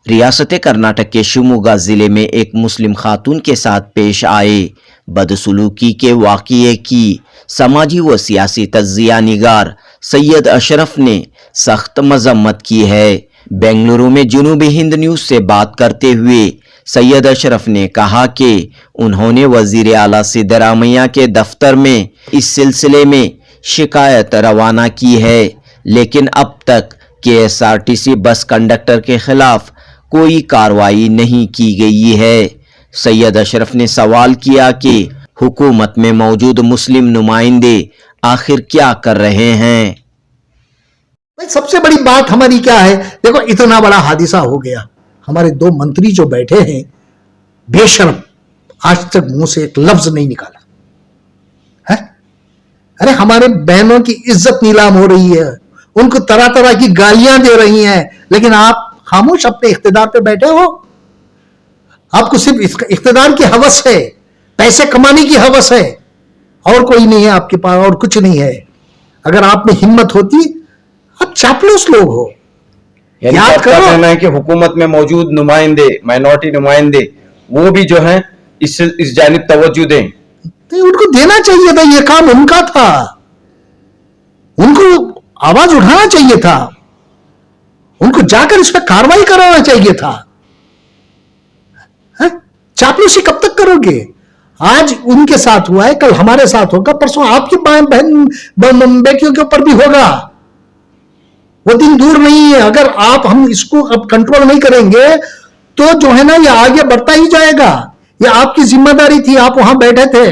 रियासत कर्नाटक के शिवमोगा जिले में एक मुस्लिम खातून के साथ पेश आए बदसलूकी के वाक़ये की समाजी व सियासी तज्ज़िया निगार सैयद अशरफ ने सख्त मजम्मत की है। बेंगलुरु में जनूबी हिंद न्यूज़ से बात करते हुए सैयद अशरफ ने कहा कि उन्होंने वज़ीर आला सिद्धरामैया के दफ्तर में इस सिलसिले में शिकायत रवाना की है, लेकिन अब तक KSRTC बस कंडक्टर के खिलाफ कोई कार्रवाई नहीं की गई है। सैयद अशरफ ने सवाल किया कि हुकूमत में मौजूद मुस्लिम नुमाइंदे आखिर क्या कर रहे हैं। सबसे बड़ी बात हमारी क्या है, देखो इतना बड़ा हादिसा हो गया, हमारे 2 मंत्री जो बैठे हैं बेशर्म, आज तक मुंह से एक लफ्ज नहीं निकाला है। अरे हमारे बहनों की इज्जत नीलाम हो रही है, उनको तरह तरह की गालियां दे रही हैं, लेकिन आप खामोश अपने इख्तिदार पे बैठे हो। आपको सिर्फ इख्तिदार की हवस है, पैसे कमाने की हवस है, और कोई नहीं है आपके पास, और कुछ नहीं है। अगर आप में हिम्मत होती, आप चापलूस लोग हो। याद करो, कहना है कि हुकूमत में मौजूद नुमाइंदे, माइनॉरिटी नुमाइंदे, वो भी जो है इस जानिब तवज्जो दें। तो उनको देना चाहिए था, ये काम उनका था, उनको आवाज उठाना चाहिए था, उनको जाकर इस पर कार्रवाई कराना चाहिए था। चापलूसी कब तक करोगे? आज उनके साथ हुआ है, कल हमारे साथ होगा, परसों आपकी बहन बेटियों के ऊपर भी होगा। वो दिन दूर नहीं है। अगर हम इसको अब कंट्रोल नहीं करेंगे तो जो है ना, ये आगे बढ़ता ही जाएगा। ये आपकी जिम्मेदारी थी, आप वहां बैठे थे,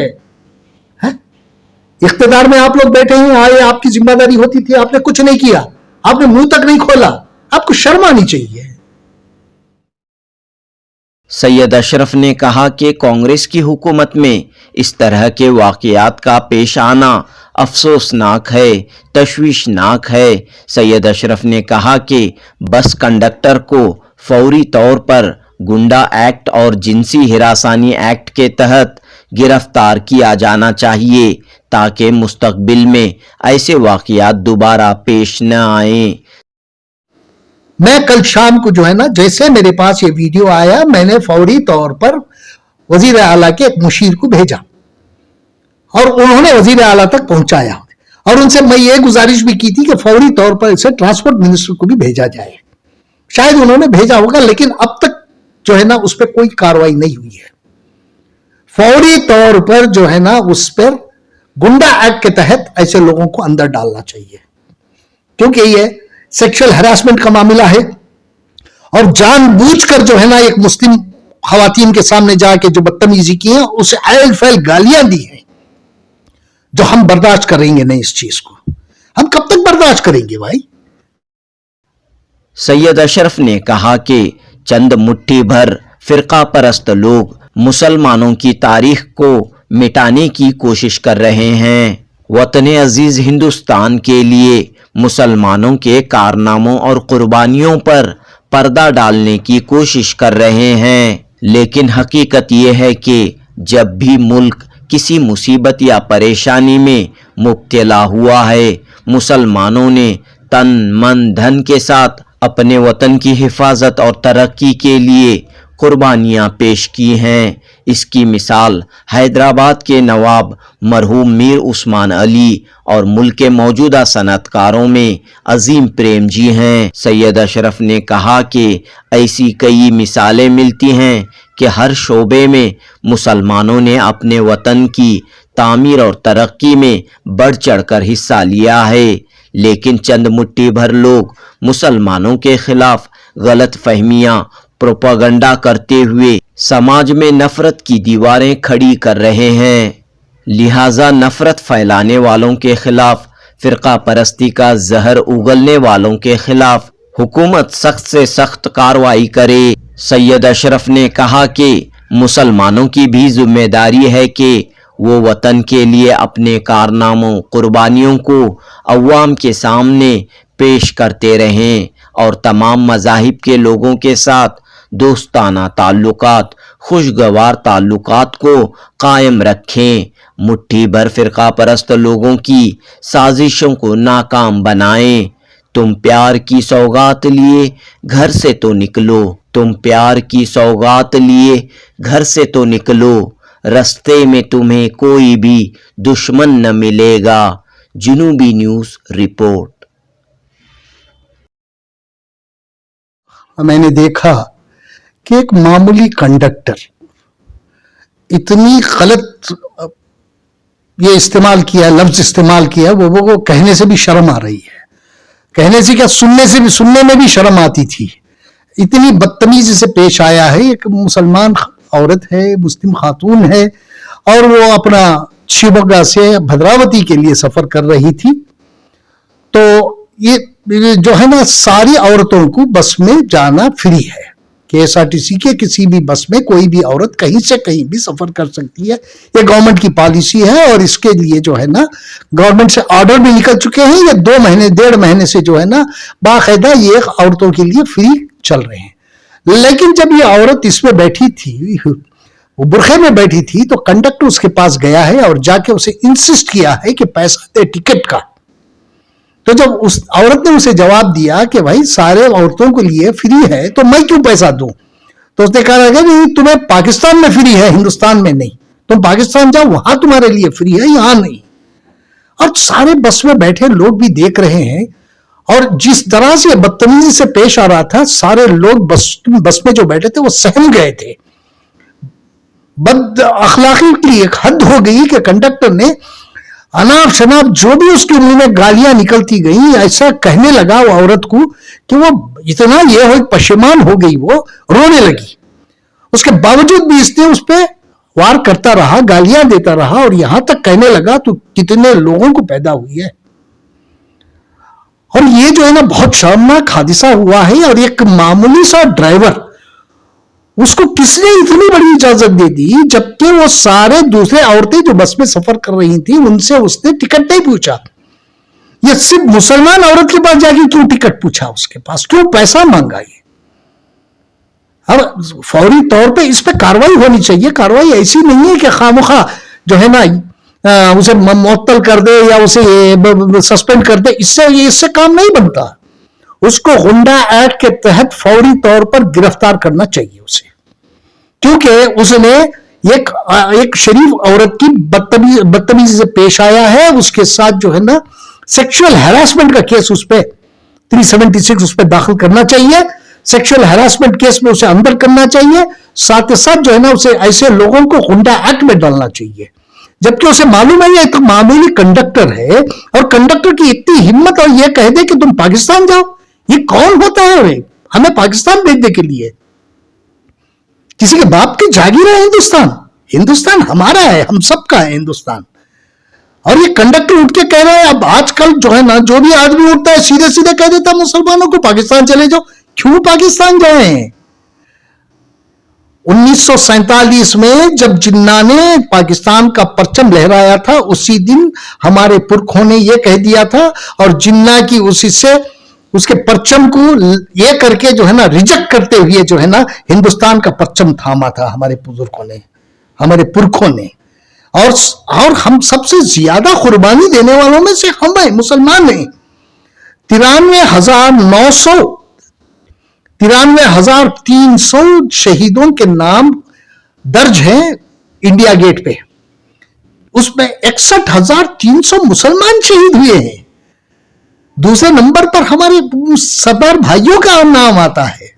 इख्तिदार में आप लोग बैठे हैं, आए, आपकी जिम्मेदारी होती थी, आपने कुछ नहीं किया, आपने मुंह तक नहीं खोला। आपको शर्म आनी चाहिए। सैयद अशरफ ने कहा कि कांग्रेस की हुकूमत में इस तरह के वाक़यात का पेश आना अफसोसनाक है, तशवीशनाक है। सैयद अशरफ ने कहा कि बस कंडक्टर को फौरी तौर पर गुंडा एक्ट और जिनसी हिरासानी एक्ट के तहत गिरफ्तार किया जाना चाहिए, ताकि मुस्तकबिल में ऐसे वाक़यात दोबारा पेश न आए। मैं कल शाम को जो है ना, जैसे मेरे पास ये वीडियो आया, मैंने फौरी तौर पर वजीर आला के एक मुशीर को भेजा और उन्होंने वजीर आला तक पहुंचाया, और उनसे मैं ये गुजारिश भी की थी कि फौरी तौर पर इसे ट्रांसपोर्ट मिनिस्टर को भी भेजा जाए। शायद उन्होंने भेजा होगा, लेकिन अब तक जो है ना उस पर कोई कार्रवाई नहीं हुई है। फौरी तौर पर जो है ना उस पर गुंडा एक्ट के तहत ऐसे लोगों को अंदर डालना चाहिए, क्योंकि ये सेक्सुअल हैरासमेंट का मामला है, और जानबूझकर जो है ना एक मुस्लिम खवातीन के सामने जाके जो बदतमीजी की है, उसे आयल फैल गालियां दी हैं, जो हम बर्दाश्त करेंगे नहीं। इस चीज को हम कब तक बर्दाश्त करेंगे भाई? सैयद अशरफ ने कहा कि चंद मुट्ठी भर फिरका परस्त लोग मुसलमानों की तारीख को मिटाने की कोशिश कर रहे हैं। वतन अजीज हिंदुस्तान के लिए मुसलमानों के कारनामों और कुर्बानियों पर पर्दा डालने की कोशिश कर रहे हैं, लेकिन हकीकत यह है कि जब भी मुल्क किसी मुसीबत या परेशानी में मुब्तला हुआ है, मुसलमानों ने तन मन धन के साथ अपने वतन की हिफाजत और तरक्की के लिए कुर्बानियाँ पेश की हैं। इसकी मिसाल हैदराबाद के नवाब मरहूम मीर उस्मान अली और मुल्क के मौजूदा सनतकारों में अजीम प्रेम जी हैं। सैयद अशरफ ने कहा कि ऐसी कई मिसालें मिलती हैं कि हर शोबे में मुसलमानों ने अपने वतन की तामीर और तरक्की में बढ़ चढ़कर हिस्सा लिया है, लेकिन चंद मुट्ठी भर लोग मुसलमानों के खिलाफ गलत फहमियाँ प्रोपागंडा करते हुए समाज में नफरत की दीवारें खड़ी कर रहे हैं। लिहाजा नफरत फैलाने वालों के खिलाफ, फिरका परस्ती का जहर उगलने वालों के खिलाफ हुकूमत सख्त से सख्त कार्रवाई करे। सैयद अशरफ ने कहा कि मुसलमानों की भी जिम्मेदारी है कि वो वतन के लिए अपने कारनामों, कुर्बानियों को अवाम के सामने पेश करते रहें और तमाम मज़ाहिब के लोगों के साथ दोस्ताना ताल्लुकात, खुशगवार ताल्लुकात को कायम रखें। मुट्ठी भर फिरका परस्त लोगों की साजिशों को नाकाम बनाएं। तुम प्यार की सौगात लिए घर से तो निकलो, तुम प्यार की सौगात लिए घर से तो निकलो, रास्ते में तुम्हें कोई भी दुश्मन न मिलेगा। जुनूबी न्यूज़ रिपोर्ट। मैंने देखा कि एक मामूली कंडक्टर इतनी गलत ये इस्तेमाल किया, लफ्ज इस्तेमाल किया, वो कहने से भी शर्म आ रही है। कहने से क्या, सुनने में भी शर्म आती थी। इतनी बदतमीजी से पेश आया है। एक मुसलमान औरत है, मुस्लिम खातून है, और वो अपना शिवमोगा से भद्रावती के लिए सफर कर रही थी। तो ये जो है ना, सारी औरतों को बस में जाना फ्री है। KSRTC के किसी भी बस में कोई भी औरत कहीं से कहीं भी सफर कर सकती है। ये गवर्नमेंट की पॉलिसी है, और इसके लिए जो है ना, गवर्नमेंट से ऑर्डर भी निकल चुके हैं। ये 2 महीने 1.5 महीने से जो है ना, बाकायदा ये औरतों के लिए फ्री चल रहे हैं। लेकिन जब ये औरत इसमें बैठी थी, वो बुरखे में बैठी थी, तो कंडक्टर उसके पास गया है और जाके उसे इंसिस्ट किया है कि पैसा दे टिकट का। तो जब उस औरत ने उसे जवाब दिया कि भाई सारे औरतों के लिए फ्री है, तो मैं क्यों पैसा दूं, तो उसने कहा कि नहीं, तुम्हें पाकिस्तान में फ्री है, हिंदुस्तान में नहीं। तुम पाकिस्तान जाओ, वहां तुम्हारे लिए फ्री है, यहां नहीं। और सारे बस में बैठे लोग भी देख रहे हैं, और जिस तरह से बदतमीजी से पेश आ रहा था, सारे लोग बस में जो बैठे थे वो सहम गए थे। बद अखलाकी की एक हद हो गई कि कंडक्टर ने अनाप शनाप जो भी उसके मुंह में गालियां निकलती गई, ऐसा कहने लगा वो औरत को कि वो इतना ये हो पशेमान हो गई, वो रोने लगी। उसके बावजूद भी इसने उस पर वार करता रहा, गालियां देता रहा, और यहां तक कहने लगा तो कितने लोगों को पैदा हुई है। और ये जो है ना, बहुत शर्मनाक हादसा हुआ है। और एक मामूली सा ड्राइवर, उसको किसने इतनी बड़ी इजाजत दे दी, जबकि वो सारे दूसरे औरतें जो बस में सफर कर रही थी, उनसे उसने टिकट नहीं पूछा। ये सिर्फ मुसलमान औरत के पास जाके क्यों टिकट पूछा, उसके पास क्यों पैसा मांगा? ये अब फौरी तौर पे इस पे कार्रवाई होनी चाहिए। कार्रवाई ऐसी नहीं है कि खामखा जो है ना, उसे मुअत्तल कर दे या उसे सस्पेंड कर दे, इससे काम नहीं बनता। उसको गुंडा एक्ट के तहत फौरी तौर पर गिरफ्तार करना चाहिए उसे, क्योंकि उसने एक शरीफ औरत की बदतमीजी से पेश आया है। उसके साथ जो है ना, सेक्सुअल हैरासमेंट का केस उस पर 376 उस पर दाखिल करना चाहिए। सेक्सुअल हैरासमेंट केस में उसे अंदर करना चाहिए। साथ ही साथ जो है ना, उसे ऐसे लोगों को गुंडा एक्ट में डालना चाहिए। जबकि उसे मालूम है ये एक मामूली कंडक्टर है, और कंडक्टर की इतनी हिम्मत, और ये कह दे कि तुम पाकिस्तान जाओ। ये कौन होता है वे हमें पाकिस्तान भेजने के लिए? किसी के बाप की जागीर है हिंदुस्तान? हिंदुस्तान हमारा है, हम सबका है हिंदुस्तान। और ये कंडक्टर उठ के कह रहे हैं, अब आजकल जो है ना, जो भी आदमी उठता है सीधे सीधे कह देता मुसलमानों को पाकिस्तान चले जाओ। क्यों पाकिस्तान जाए? 1947 में जब जिन्ना ने पाकिस्तान का परचम लहराया था, उसी दिन हमारे पुरखों ने यह कह दिया था, और जिन्ना की उसी से उसके परचम को ये करके जो है ना, रिजेक्ट करते हुए जो है ना, हिंदुस्तान का परचम थामा था हमारे बुजुर्गों ने, हमारे पुरखों ने। और हम सबसे ज्यादा कुर्बानी देने वालों में से हम हैं, मुसलमान हैं। 93,300 शहीदों के नाम दर्ज हैं इंडिया गेट पे। उसमें 61,300 मुसलमान शहीद हुए हैं। दूसरे नंबर पर हमारे सरदार भाइयों का नाम आता है।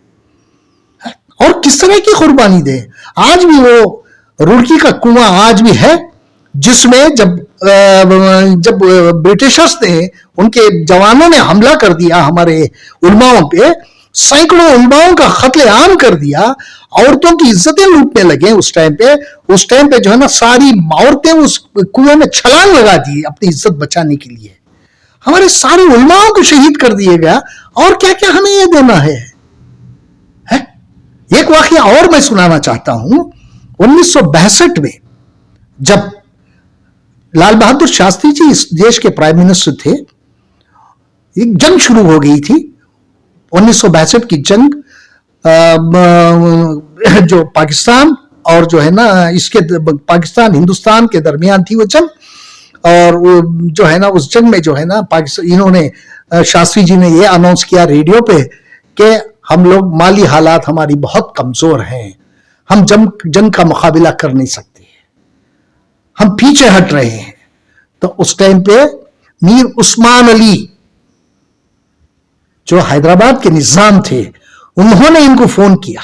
और किस तरह की कुर्बानी दे। आज भी वो रुड़की का कुआं आज भी है, जिसमें जब ब्रिटिशर्स ने, उनके जवानों ने हमला कर दिया हमारे उलमाओं पे, सैकड़ों उलमाओं का कत्लेआम कर दिया, औरतों की इज्जतें लूटने लगे। उस टाइम पे जो है ना, सारी औरतें उस कुएं में छलांग लगा दी अपनी इज्जत बचाने के लिए। हमारे सारे उलमाओं को शहीद कर दिए गया, और क्या क्या हमें यह देना है? एक वाकया और मैं सुनाना चाहता हूं। 1962 में जब लाल बहादुर शास्त्री जी इस देश के प्राइम मिनिस्टर थे, एक जंग शुरू हो गई थी। 1962 की जंग, जो पाकिस्तान और जो है ना, इसके पाकिस्तान हिंदुस्तान के दरमियान थी वो जंग। और जो है ना, उस जंग में जो है ना, पाकिस्तान, इन्होंने शास्त्री जी ने ये अनाउंस किया रेडियो पे कि हम लोग माली हालात हमारी बहुत कमजोर हैं, हम जंग का मुकाबला कर नहीं सकते, हम पीछे हट रहे हैं। तो उस टाइम पे मीर उस्मान अली जो हैदराबाद के निजाम थे, उन्होंने इनको फोन किया,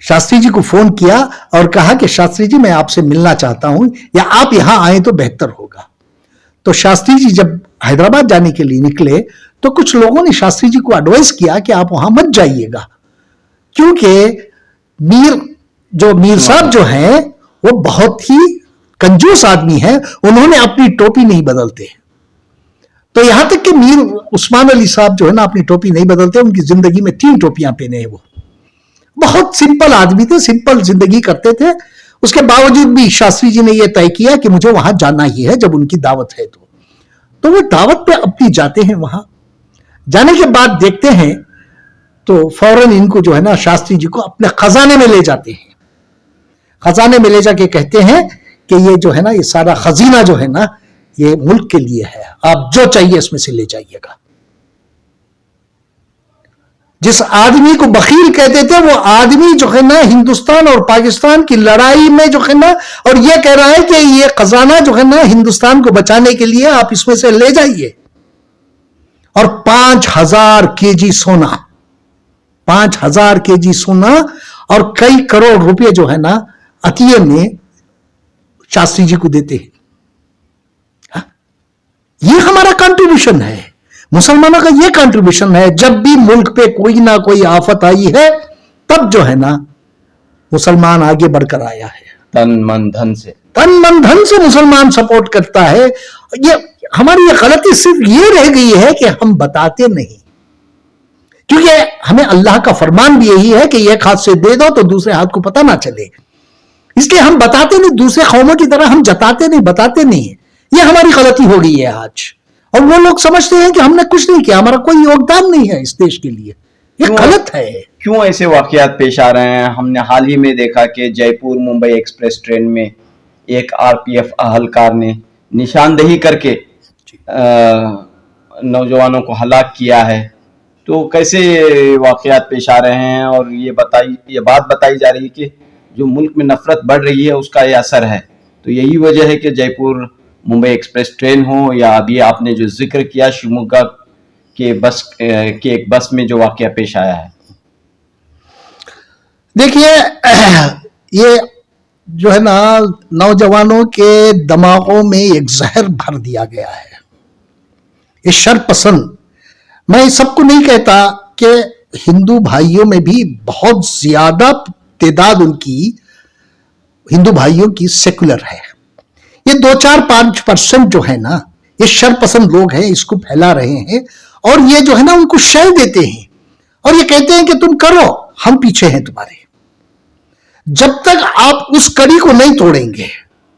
शास्त्री जी को फोन किया और कहा कि शास्त्री जी मैं आपसे मिलना चाहता हूं, या आप यहां आए तो बेहतर होगा। तो शास्त्री जी जब हैदराबाद जाने के लिए निकले तो कुछ लोगों ने शास्त्री जी को एडवाइस किया कि आप वहां मत जाइएगा, क्योंकि मीर साहब जो हैं वो बहुत ही कंजूस आदमी है, उन्होंने अपनी टोपी नहीं बदलते। तो यहां तक कि मीर उस्मान अली साहब जो है ना अपनी टोपी नहीं बदलते, उनकी जिंदगी में 3 टोपियां पहने हैं। वो बहुत सिंपल आदमी थे, सिंपल जिंदगी करते थे। उसके बावजूद भी शास्त्री जी ने यह तय किया कि मुझे वहां जाना ही है जब उनकी दावत है। तो वो दावत पे अपनी जाते हैं, वहां जाने के बाद देखते हैं तो फौरन इनको जो है ना शास्त्री जी को अपने खजाने में ले जाते हैं। खजाने में ले जाके कहते हैं कि ये जो है ना ये सारा खजीना जो है ना ये मुल्क के लिए है, आप जो चाहिए इसमें से ले जाइएगा। जिस आदमी को बखील कहते थे वो आदमी जो है ना हिंदुस्तान और पाकिस्तान की लड़ाई में जो है ना, और ये कह रहा है कि ये खजाना जो है ना हिंदुस्तान को बचाने के लिए आप इसमें से ले जाइए। और 5000 केजी सोना, 5000 केजी सोना और कई करोड़ रुपए जो है ना अतिये में शास्त्री जी को देते हैं। ये हमारा कंट्रीब्यूशन है, मुसलमानों का ये कंट्रीब्यूशन है। जब भी मुल्क पे कोई ना कोई आफत आई है तब जो है ना मुसलमान आगे बढ़कर आया है, तन मन धन से मुसलमान सपोर्ट करता है। ये हमारी ये गलती सिर्फ ये रह गई है कि हम बताते नहीं, क्योंकि हमें अल्लाह का फरमान भी यही है कि एक हाथ से दे दो तो दूसरे हाथ को पता ना चले, इसलिए हम बताते नहीं, दूसरे कौमों की तरह हम जताते नहीं, बताते नहीं। ये हमारी गलती हो गई है आज, और वो लोग समझते हैं कि हमने कुछ नहीं किया, हमारा कोई योगदान नहीं है इस देश के लिए। ये गलत है। क्यों ऐसे वाकयात पेश आ रहे हैं? हमने हाल ही में देखा कि जयपुर मुंबई एक्सप्रेस ट्रेन में एक आरपीएफ अहलकार ने निशानदेही करके नौजवानों को हलाक किया है। तो कैसे वाकयात पेश आ रहे हैं? और ये बात बताई जा रही है कि जो मुल्क में नफरत बढ़ रही है उसका ये असर है। तो यही वजह है कि जयपुर मुंबई एक्सप्रेस ट्रेन हो, या अभी आपने जो जिक्र किया शिवमोगा के एक बस में जो वाकया पेश आया है। देखिए, ये जो है ना नौजवानों के दिमागों में एक जहर भर दिया गया है। ये शरपसंद, मैं सबको नहीं कहता कि हिंदू भाइयों में भी बहुत ज्यादा तादाद उनकी हिंदू भाइयों की सेकुलर है। ये 2-4-5% जो है ना ये शरपसंद लोग हैं, इसको फैला रहे हैं, और ये जो है ना उनको शय देते हैं और ये कहते हैं कि तुम करो, हम पीछे हैं तुम्हारे। जब तक आप उस कड़ी को नहीं तोड़ेंगे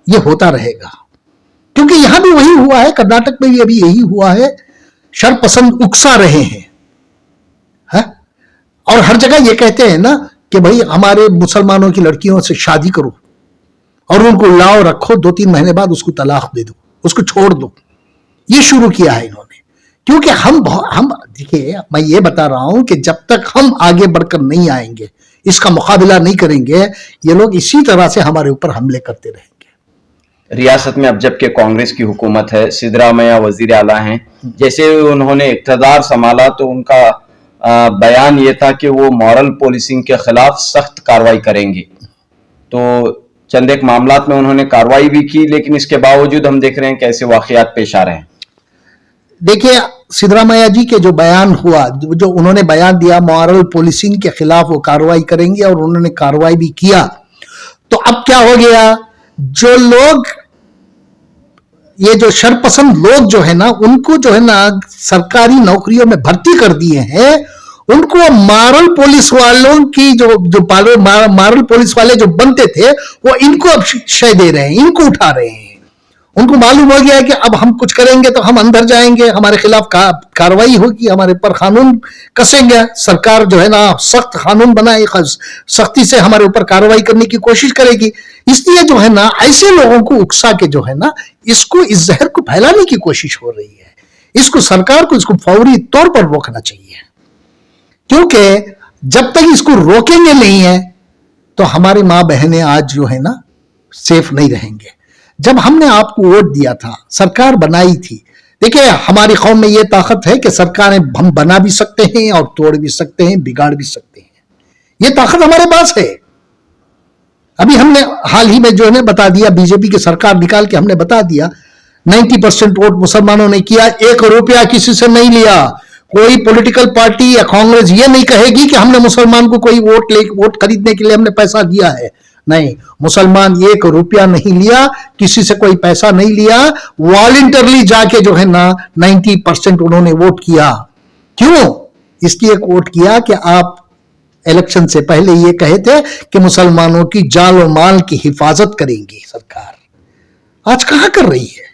ये होता रहेगा, क्योंकि यहां भी वही हुआ है, कर्नाटक में भी अभी यही हुआ है। शरपसंद उकसा रहे हैं, है? और हर जगह ये कहते हैं ना कि भाई हमारे मुसलमानों की लड़कियों से शादी करो और उनको लाओ रखो, 2-3 महीने बाद उसको तलाक दे दो, उसको छोड़ दो। ये शुरू किया है इन्होंने, क्योंकि हम देखिए, मैं ये बता रहा हूं कि जब तक हम आगे बढ़कर नहीं आएंगे, इसका मुकाबला नहीं करेंगे, ये लोग इसी तरह से हमारे ऊपर हमले करते रहेंगे। रियासत में अब जबकि कांग्रेस की हुकूमत है, सिद्धरामैया वजीर आला हैं, जैसे उन्होंने इक़्तिदार संभाला तो उनका बयान ये था कि वो मॉरल पॉलिसिंग के खिलाफ सख्त कार्रवाई करेंगे। तो चंद एक मामलात में उन्होंने कार्रवाई भी की, लेकिन इसके बावजूद हम देख रहे हैं कैसे वाकयात पेश आ रहे हैं। देखिए, सिद्धरामैया जी के जो बयान हुआ, जो उन्होंने बयान दिया मॉरल पॉलिसिंग के खिलाफ वो कार्रवाई करेंगे, और उन्होंने कार्रवाई भी किया। तो अब क्या हो गया, जो लोग ये जो शरपसंद लोग जो है ना उनको जो है ना सरकारी नौकरियों में भर्ती कर दिए हैं, उनको मॉरल पुलिस वालों की जो मॉरल पुलिस वाले जो बनते थे वो इनको अब शय दे रहे हैं, इनको उठा रहे हैं। उनको मालूम हो गया है कि अब हम कुछ करेंगे तो हम अंदर जाएंगे, हमारे खिलाफ कार्रवाई होगी, हमारे ऊपर कानून कसेंगे, सरकार जो है ना सख्त कानून बनाए, सख्ती से हमारे ऊपर कार्रवाई करने की कोशिश करेगी। इसलिए जो है ना ऐसे लोगों को उकसा के जो है ना इसको, इस जहर को फैलाने की कोशिश हो रही है। इसको सरकार को इसको फौरी तौर पर रोकना चाहिए, क्योंकि जब तक इसको रोकेंगे नहीं है तो हमारी मां बहनें आज जो है ना सेफ नहीं रहेंगे। जब हमने आपको वोट दिया था, सरकार बनाई थी, देखिए हमारी कौम में यह ताकत है कि सरकारें हम बना भी सकते हैं और तोड़ भी सकते हैं, बिगाड़ भी सकते हैं। यह ताकत हमारे पास है। अभी हमने हाल ही में जो है बता दिया, बीजेपी की सरकार निकाल के हमने बता दिया 90% वोट मुसलमानों ने किया, 1 रुपया किसी से नहीं लिया। कोई पॉलिटिकल पार्टी या कांग्रेस ये नहीं कहेगी कि हमने मुसलमान को कोई वोट खरीदने के लिए हमने पैसा दिया है। नहीं, मुसलमान 1 रुपया नहीं लिया, किसी से कोई पैसा नहीं लिया, वॉलंटरली जाके जो है ना 90% उन्होंने वोट किया। क्यों? इसलिए वोट किया कि आप इलेक्शन से पहले ये कहे थे कि मुसलमानों की जान और माल की हिफाजत करेंगी सरकार। आज कहां कर रही है?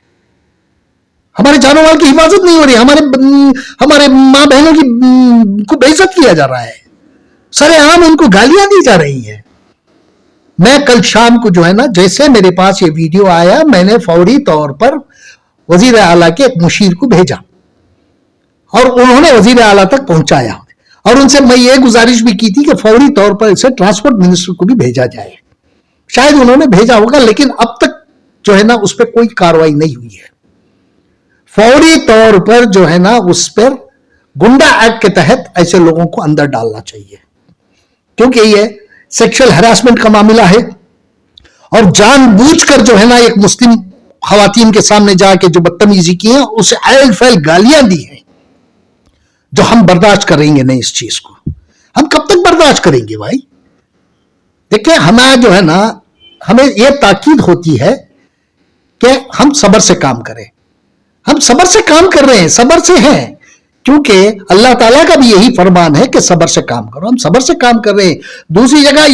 हमारे जान और माल की हिफाजत नहीं हो रही, हमारे मां बहनों की को बेइज्जत किया जा रहा है, सरेआम उनको गालियां दी जा रही हैं। मैं कल शाम को जो है ना, जैसे मेरे पास ये वीडियो आया, मैंने फौरी तौर पर वजीर आला के एक मुशीर को भेजा और उन्होंने वजीर आला तक पहुंचाया और उनसे मैं ये गुजारिश भी की थी कि फौरी तौर पर इसे ट्रांसपोर्ट मिनिस्टर को भी भेजा जाए। शायद उन्होंने भेजा होगा, लेकिन अब तक जो है ना उस पर कोई कार्रवाई नहीं हुई है। फौरी तौर पर जो है ना उस पर गुंडा एक्ट के तहत ऐसे लोगों को अंदर डालना चाहिए, क्योंकि ये सेक्सुअल हैरासमेंट का मामला है और जानबूझकर जो है ना एक मुस्लिम खवातीन के सामने जाके जो बदतमीजी की है, उसे आयल फैल गालियां दी हैं, जो हम बर्दाश्त करेंगे नहीं। इस चीज को हम कब तक बर्दाश्त करेंगे भाई? देखिए, हमें जो है ना, हमें यह ताकीद होती है कि हम सब्र से काम करें। हम सब्र से काम कर रहे हैं, सब्र से हैं, क्योंकि अल्लाह ताला का भी यही फरमान है कि सब्र से काम करो। हम सब्र से काम कर रहे हैं। दूसरी जगह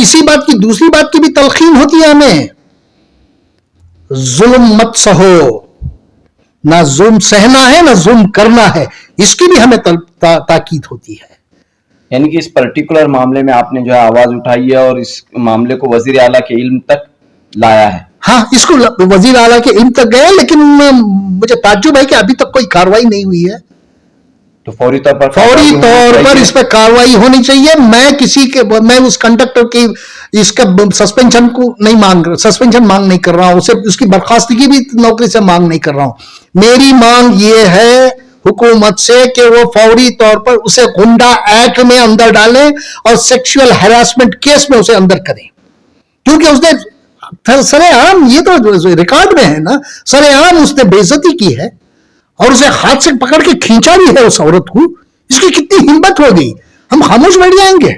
दूसरी बात की भी तलखीन होती है हमें, जुल्म मत सहो, ना जुल्म सहना है ना जुल्म करना है, इसकी भी हमें ताकीद होती है। यानी कि इस पर्टिकुलर मामले में आपने जो है आवाज उठाई है और इस मामले को वजीर आला के इल्म तक लाया है। हाँ, इसको वजीर आला के इल्म तक गया, लेकिन मुझे ताज्जुब है कि अभी तक कोई कार्रवाई नहीं हुई है। तो फौरी तौर पर इस पर कार्रवाई होनी चाहिए। मैं उस कंडक्टर की इसका सस्पेंशन को नहीं मांग नहीं कर रहा हूं, उसे उसकी बर्खास्तगी भी नौकरी से मांग नहीं कर रहा हूं। मेरी मांग ये है हुकूमत से कि वो फौरी तौर पर उसे गुंडा एक्ट में अंदर डालें और सेक्सुअल हैरासमेंट केस में उसे अंदर करें, क्योंकि उसने सरेआम, ये तो रिकॉर्ड में है ना, सरेआम उसने बेइज्जती की है और उसे हाथ से पकड़ के खींचा भी है उस औरत को। इसकी कितनी हिम्मत हो गई? हम खामोश बैठ जाएंगे?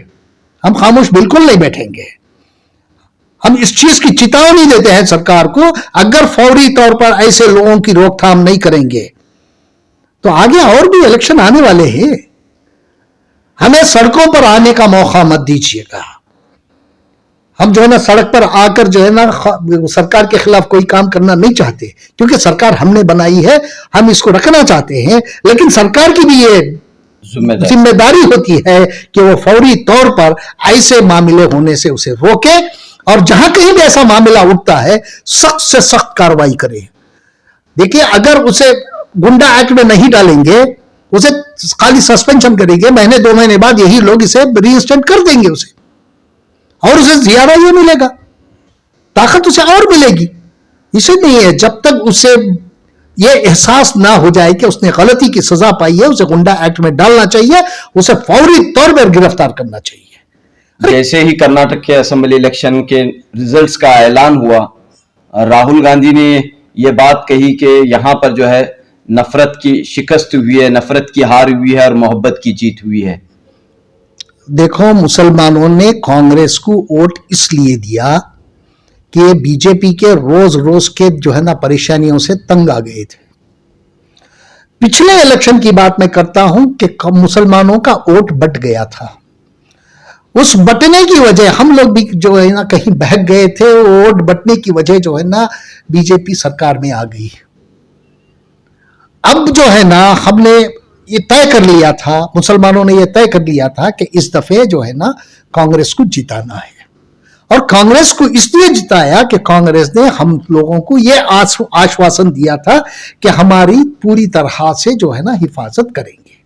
हम खामोश बिल्कुल नहीं बैठेंगे। हम इस चीज की चेतावनी देते हैं सरकार को, अगर फौरी तौर पर ऐसे लोगों की रोकथाम नहीं करेंगे तो आगे और भी इलेक्शन आने वाले हैं। हमें सड़कों पर आने का मौका मत दीजिएगा। हम जो है ना सड़क पर आकर जो है ना सरकार के खिलाफ कोई काम करना नहीं चाहते, क्योंकि सरकार हमने बनाई है, हम इसको रखना चाहते हैं, लेकिन सरकार की भी ये जिम्मेदारी होती है कि वो फौरी तौर पर ऐसे मामले होने से उसे रोके और जहां कहीं भी ऐसा मामला उठता है सख्त से सख्त कार्रवाई करे। देखिए, अगर उसे गुंडा एक्ट में नहीं डालेंगे, उसे खाली सस्पेंशन करेंगे, महीने 2 महीने बाद यही लोग इसे रीइंस्टेट कर देंगे उसे, और उसे ज्यादा ये मिलेगा, ताकत उसे और मिलेगी। इसे नहीं है, जब तक उसे ये एहसास ना हो जाए कि उसने गलती की सजा पाई है, उसे गुंडा एक्ट में डालना चाहिए, उसे फौरी तौर पर गिरफ्तार करना चाहिए। जैसे ही कर्नाटक के असेंबली इलेक्शन के रिजल्ट्स का ऐलान हुआ, राहुल गांधी ने यह बात कही कि यहां पर जो है नफरत की शिकस्त हुई है, नफरत की हार हुई है और मोहब्बत की जीत हुई है। देखो, मुसलमानों ने कांग्रेस को वोट इसलिए दिया कि बीजेपी के रोज रोज के जो है ना परेशानियों से तंग आ गए थे। पिछले इलेक्शन की बात मैं करता हूं कि मुसलमानों का वोट बट गया था। उस बटने की वजह हम लोग भी जो है ना कहीं बहक गए थे। वोट बटने की वजह जो है ना बीजेपी सरकार में आ गई। अब जो है ना हमने ये तय कर लिया था, मुसलमानों ने ये तय कर लिया था कि इस दफे जो है ना कांग्रेस को जिताना है, और कांग्रेस को इसलिए जिताया कि कांग्रेस ने हम लोगों को ये आश्वासन दिया था कि हमारी पूरी तरह से जो है ना हिफाजत करेंगे।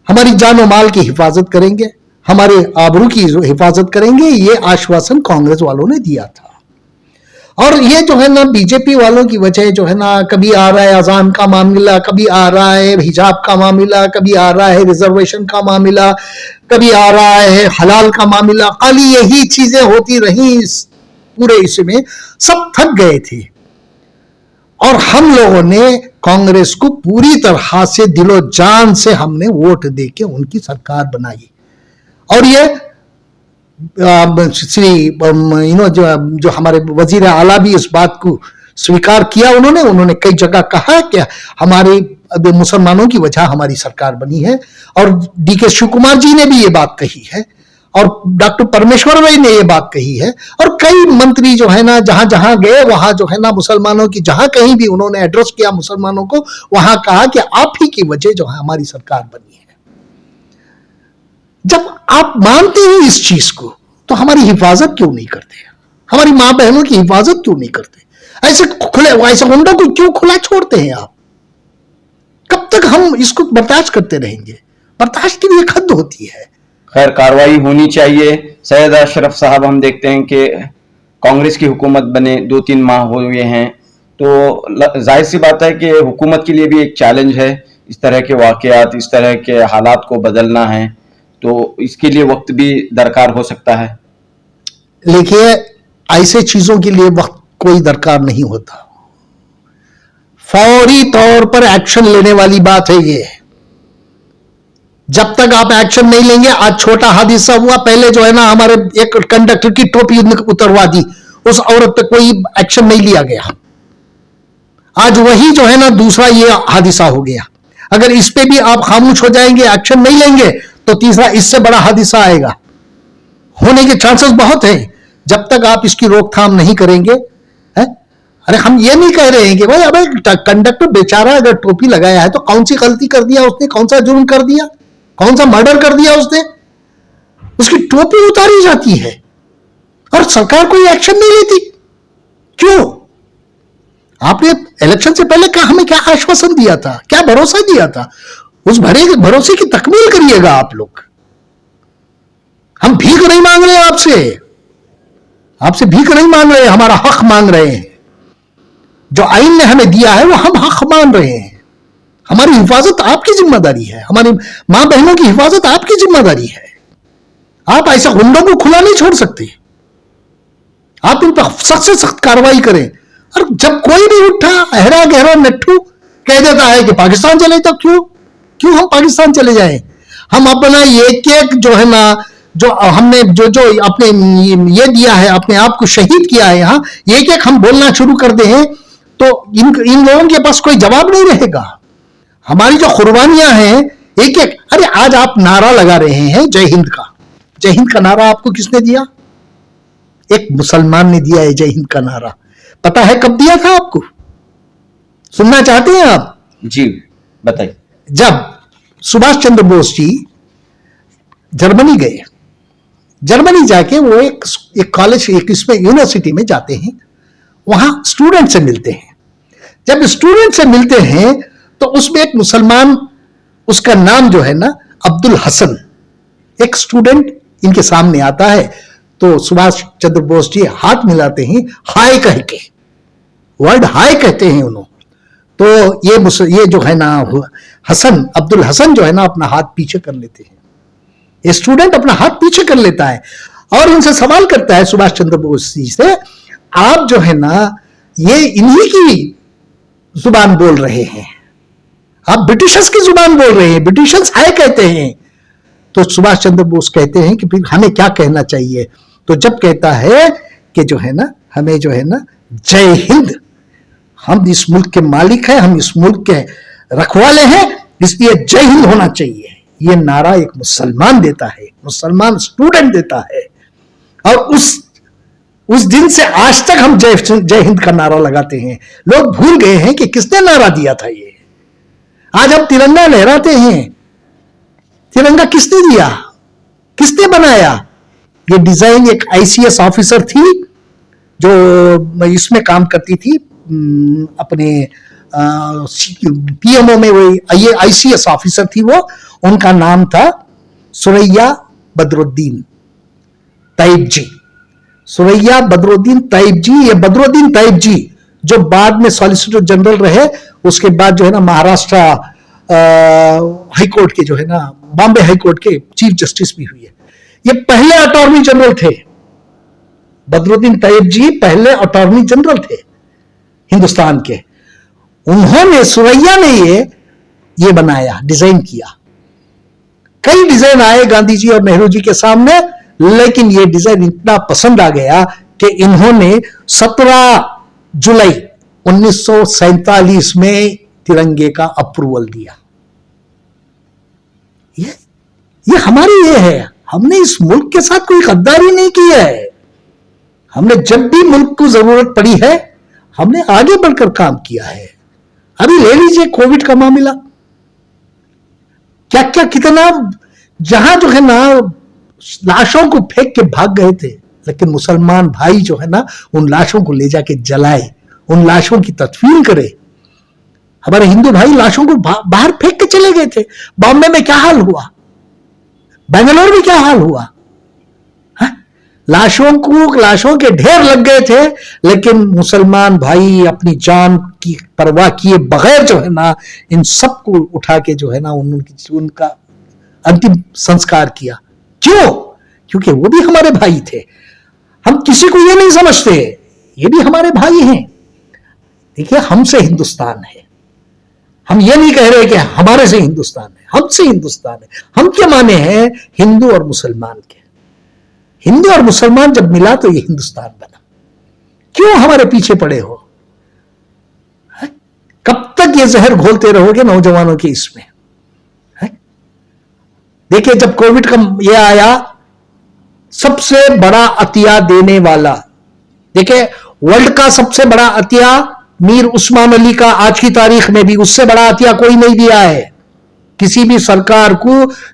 हमारी जान और माल की हिफाजत करेंगे, हमारे आबरू की हिफाजत करेंगे, ये आश्वासन कांग्रेस वालों ने दिया था। और ये जो है ना बीजेपी वालों की वजह जो है ना, कभी आ रहा है अजान का मामला, कभी आ रहा है हिजाब का मामला, कभी आ रहा है रिजर्वेशन का मामला, कभी आ रहा है हलाल का मामला, खाली यही चीजें होती रही इस पूरे इसमें, सब थक गए थे। और हम लोगों ने कांग्रेस को पूरी तरह से दिलो जान से हमने वोट देके उनकी सरकार बनाई। और ये श्री जो हमारे वजीर आला भी इस बात को स्वीकार किया, उन्होंने कई जगह कहा कि हमारे मुसलमानों की वजह हमारी सरकार बनी है। और डीके शिव कुमार जी ने भी ये बात कही है, और डॉक्टर परमेश्वर भाई ने ये बात कही है, और कई मंत्री जो है ना जहां जहां गए वहां जो है ना मुसलमानों की, जहां कहीं भी उन्होंने एड्रेस किया मुसलमानों को, वहां कहा कि आप ही की वजह जो है हमारी सरकार बनी है। जब आप मानते हैं इस चीज को तो हमारी हिफाजत क्यों नहीं करते, हमारी मां बहनों की हिफाजत क्यों नहीं करते? ऐसे गुंडों को क्यों खुला छोड़ते हैं आप? कब तक हम इसको बर्दाश्त करते रहेंगे? बर्दाश्त की भी एक हद होती है। खैर, कार्रवाई होनी चाहिए। सैयद अशरफ साहब, हम देखते हैं कि कांग्रेस की हुकूमत बने 2-3 माह हो गए हैं, तो जाहिर सी बात है कि हुकूमत के लिए भी एक चैलेंज है इस तरह के वाकयात, इस तरह के हालात को बदलना है, तो इसके लिए वक्त भी दरकार हो सकता है। देखिए, ऐसे चीजों के लिए वक्त कोई दरकार नहीं होता, फौरी तौर पर एक्शन लेने वाली बात है ये। जब तक आप एक्शन नहीं लेंगे, आज छोटा हादसा हुआ, पहले जो है ना हमारे एक कंडक्टर की टोपी उतरवा दी, उस औरत पे कोई एक्शन नहीं लिया गया। आज वही जो है ना दूसरा ये हादसा हो गया। अगर इस पे भी आप खामोश हो जाएंगे, एक्शन नहीं लेंगे, तो तीसरा इससे बड़ा हादसा आएगा, होने के चांसेस बहुत है। जब तक आप इसकी रोकथाम नहीं करेंगे, है? अरे हम ये नहीं कह रहे हैं कि भाई अबे कंडक्टर बेचारा अगर टोपी लगाया है तो कौन सी गलती कर दिया उसने, कौन सा जुर्म कर दिया, कौन सा मर्डर कर दिया उसने, उसकी टोपी उतारी जाती है और सरकार कोई एक्शन नहीं लेती। क्यों? आपने इलेक्शन से पहले हमें क्या आश्वासन दिया था, क्या भरोसा दिया था? उस भरोसे की तकमील करिएगा आप लोग। हम भीख नहीं मांग रहे आपसे भीख नहीं मांग रहे, हमारा हक मांग रहे हैं। जो आइन ने हमें दिया है वो हम हक मान रहे हैं। हमारी हिफाजत आपकी जिम्मेदारी है, हमारी मां बहनों की हिफाजत आपकी जिम्मेदारी है। आप ऐसा गुंडों को खुला नहीं छोड़ सकते, आप इन पर सख्त से सख्त कार्रवाई करें। और जब कोई भी उठा अहरा गहरा नट्ठू कह देता है कि पाकिस्तान चले, तो क्यों हम पाकिस्तान चले जाएं? हम अपना एक जो है ना, जो हमने जो अपने ये दिया है, अपने आप को शहीद किया है, यहाँ एक हम बोलना शुरू कर दें तो इन लोगों के पास कोई जवाब नहीं रहेगा। हमारी जो कुर्बानियां हैं एक अरे आज आप नारा लगा रहे हैं जय हिंद का। जय हिंद का नारा आपको किसने दिया? एक मुसलमान ने दिया है जय हिंद का नारा। पता है कब दिया था आपको? सुनना चाहते हैं आप? जी बताइए। जब सुभाष चंद्र बोस जी जर्मनी गए, जर्मनी जाके वो एक कॉलेज, एक इसमें यूनिवर्सिटी में जाते हैं, वहां स्टूडेंट से मिलते हैं। जब स्टूडेंट से मिलते हैं तो उसमें एक मुसलमान, उसका नाम जो है ना अब्दुल हसन, एक स्टूडेंट इनके सामने आता है, तो सुभाष चंद्र बोस जी हाथ मिलाते हैं, हाय कह के, वर्ड हाय कहते हैं उन्होंने। तो ये जो है ना हसन, अब्दुल हसन जो है ना अपना हाथ पीछे कर लेते हैं। ये स्टूडेंट अपना हाथ पीछे कर लेता है और उनसे सवाल करता है सुभाष चंद्र बोस जी से, आप जो है ना ये इन्हीं की जुबान बोल रहे हैं, आप ब्रिटिशर्स की जुबान बोल रहे हैं, ब्रिटिशर्स हाय कहते हैं। तो सुभाष चंद्र बोस कहते हैं कि फिर हमें क्या कहना चाहिए? तो जब कहता है कि जो है ना हमें जो है ना जय हिंद, हम इस मुल्क के मालिक हैं, हम इस मुल्क के रखवाले हैं, इसलिए जय हिंद होना चाहिए। ये नारा एक मुसलमान देता है, मुसलमान स्टूडेंट देता है। और उस दिन से आज तक हम जय हिंद का नारा लगाते हैं। लोग भूल गए हैं कि किसने नारा दिया था ये। आज हम तिरंगा लहराते हैं, तिरंगा किसने दिया, किसने बनाया? ये डिजाइन एक आईसीएस ऑफिसर थी जो इसमें काम करती थी, अपने पीएमओ में वही ICS ऑफिसर थी वो, उनका नाम था सुरैया बदरुद्दीन तैयब जी। सुरैया बदरुद्दीन तैयब जी, ये बदरुद्दीन तैयब जी जो बाद में सॉलिसिटर जनरल रहे, उसके बाद जो है ना महाराष्ट्र हाई कोर्ट के जो है ना बॉम्बे हाई कोर्ट के चीफ जस्टिस भी हुए। ये पहले अटॉर्नी जनरल थे, बदरुद्दीन तैयब जी पहले अटॉर्नी जनरल थे हिंदुस्तान के। उन्होंने, सुरैया ने ये बनाया, डिजाइन किया। कई डिजाइन आए गांधी जी और नेहरू जी के सामने, लेकिन ये डिजाइन इतना पसंद आ गया कि इन्होंने 17 जुलाई 1947 में तिरंगे का अप्रूवल दिया। ये हमारी ये है, हमने इस मुल्क के साथ कोई गद्दारी नहीं की है। हमने जब भी मुल्क को जरूरत पड़ी है, हमने आगे बढ़कर काम किया है। अभी ले लीजिए कोविड का मामला, क्या क्या कितना, जहां जो है ना लाशों को फेंक के भाग गए थे, लेकिन मुसलमान भाई जो है ना उन लाशों को ले जाके जलाए, उन लाशों की तदफीन करे। हमारे हिंदू भाई लाशों को बाहर फेंक के चले गए थे। बॉम्बे में क्या हाल हुआ, बेंगलोर में क्या हाल हुआ, लाशों के ढेर लग गए थे, लेकिन मुसलमान भाई अपनी जान की परवाह किए बगैर जो है ना इन सबको उठा के जो है ना उनका अंतिम संस्कार किया। क्यों? क्योंकि वो भी हमारे भाई थे। हम किसी को ये नहीं समझते, ये भी हमारे भाई हैं। देखिए, हमसे हिंदुस्तान है, हम ये नहीं कह रहे कि हमारे से हिंदुस्तान है, हमसे हिंदुस्तान है। हम क्या माने हैं? हिंदू और मुसलमान के। हिंदू और मुसलमान जब मिला तो ये हिंदुस्तान बना। क्यों हमारे पीछे पड़े हो? कब तक ये जहर घोलते रहोगे नौजवानों के इसमें? देखिए, जब कोविड का ये आया, सबसे बड़ा अतिया देने वाला, देखिए वर्ल्ड का सबसे बड़ा अतिया मीर उस्मान अली का आज की तारीख में भी उससे बड़ा अतिया कोई नहीं दिया है किसी भी सरकार को।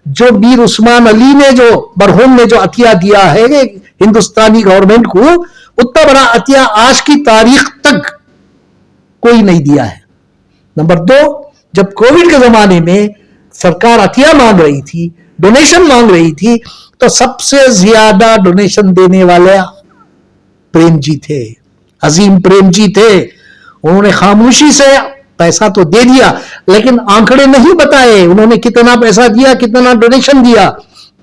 जो मीर उस्मान अली ने, जो मरहूम ने जो अतिया दिया है हिंदुस्तानी गवर्नमेंट को, उतना बड़ा अतिया आज की तारीख तक कोई नहीं दिया है। नंबर 2, जब कोविड के जमाने में सरकार अतिया मांग रही थी, डोनेशन मांग रही थी, तो सबसे ज्यादा डोनेशन देने वाले प्रेम जी थे, अजीम प्रेम जी थे। उन्होंने खामोशी से पैसा तो दे दिया, लेकिन आंकड़े नहीं बताए उन्होंने कितना पैसा दिया, कितना डोनेशन दिया,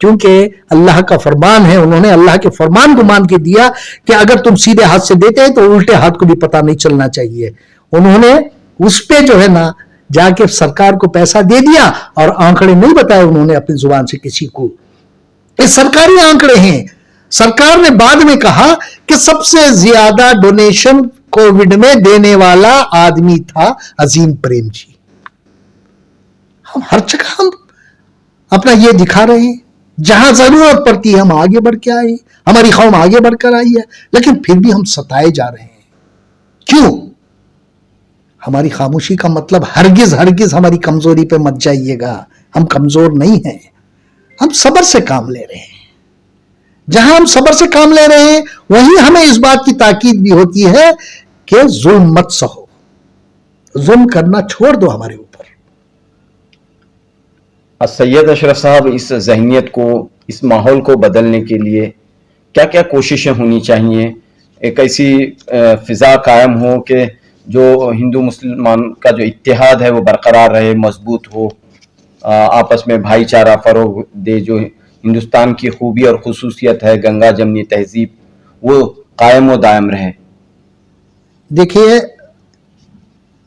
क्योंकि अल्लाह का फरमान है। उन्होंने अल्लाह के फरमान को मान के दिया कि अगर तुम सीधे हाथ से देते हैं तो उल्टे हाथ को भी पता नहीं चलना चाहिए। उन्होंने उस पे जो है ना जाके सरकार को पैसा दे दिया और आंकड़े नहीं बताए उन्होंने अपनी जुबान से किसी को। ये सरकारी आंकड़े हैं। सरकार ने बाद में कहा कि सबसे ज्यादा डोनेशन कोविड में देने वाला आदमी था अजीम प्रेम जी। हम हर जगह हम अपना ये दिखा रहे हैं, जहां जरूरत पड़ती है हम आगे बढ़ के आए, हमारी कौम आगे बढ़कर आई है, लेकिन फिर भी हम सताए जा रहे हैं। क्यों? हमारी खामोशी का मतलब हरगिज हरगिज हमारी कमजोरी पे मत जाइएगा। हम कमजोर नहीं हैं, हम सब्र से काम ले रहे हैं। जहां हम सब्र से काम ले रहे हैं वहीं हमें इस बात की ताकीद भी होती है कि जुल्म मत सहो, जुल्म करना छोड़ दो हमारे ऊपर। सैयद अशरफ साहब, इस जहनियत को, इस माहौल को बदलने के लिए क्या क्या कोशिशें होनी चाहिए? एक ऐसी फिजा कायम हो कि जो हिंदू मुसलमान का जो इत्तेहाद है वो बरकरार रहे, मजबूत हो, आपस में भाईचारा फरोग दे, जो हिंदुस्तान की खूबी और खुसूसियत है गंगा जमनी तहजीब, वो कायम व दायम रहे। देखिए,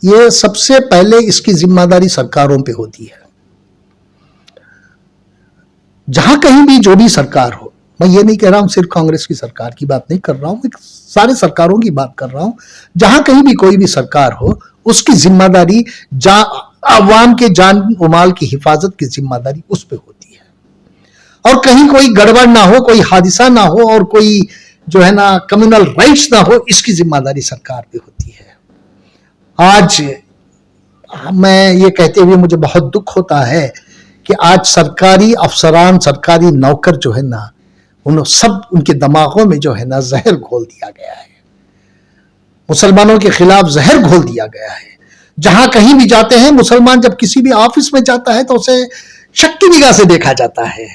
ये सबसे पहले इसकी जिम्मेदारी सरकारों पे होती है। जहां कहीं भी जो भी सरकार हो, मैं ये नहीं कह रहा हूं सिर्फ कांग्रेस की सरकार की बात नहीं कर रहा हूं, सारे सरकारों की बात कर रहा हूं। जहां कहीं भी कोई भी सरकार हो, उसकी जिम्मेदारी अवाम के जान और माल की हिफाजत की जिम्मेदारी उस पे होती है। और कहीं कोई गड़बड़ ना हो, कोई हादसा ना हो और कोई जो है ना कम्युनल राइट्स ना हो, इसकी जिम्मेदारी सरकार पे होती है। आज मैं ये कहते हुए मुझे बहुत दुख होता है कि आज सरकारी अफसरान, सरकारी नौकर जो है ना, उन सब उनके दिमागों में जो है ना जहर घोल दिया गया है, मुसलमानों के खिलाफ जहर घोल दिया गया है। जहां कहीं भी जाते हैं मुसलमान जब किसी भी ऑफिस में जाता है तो उसे शक की निगाह से देखा जाता है,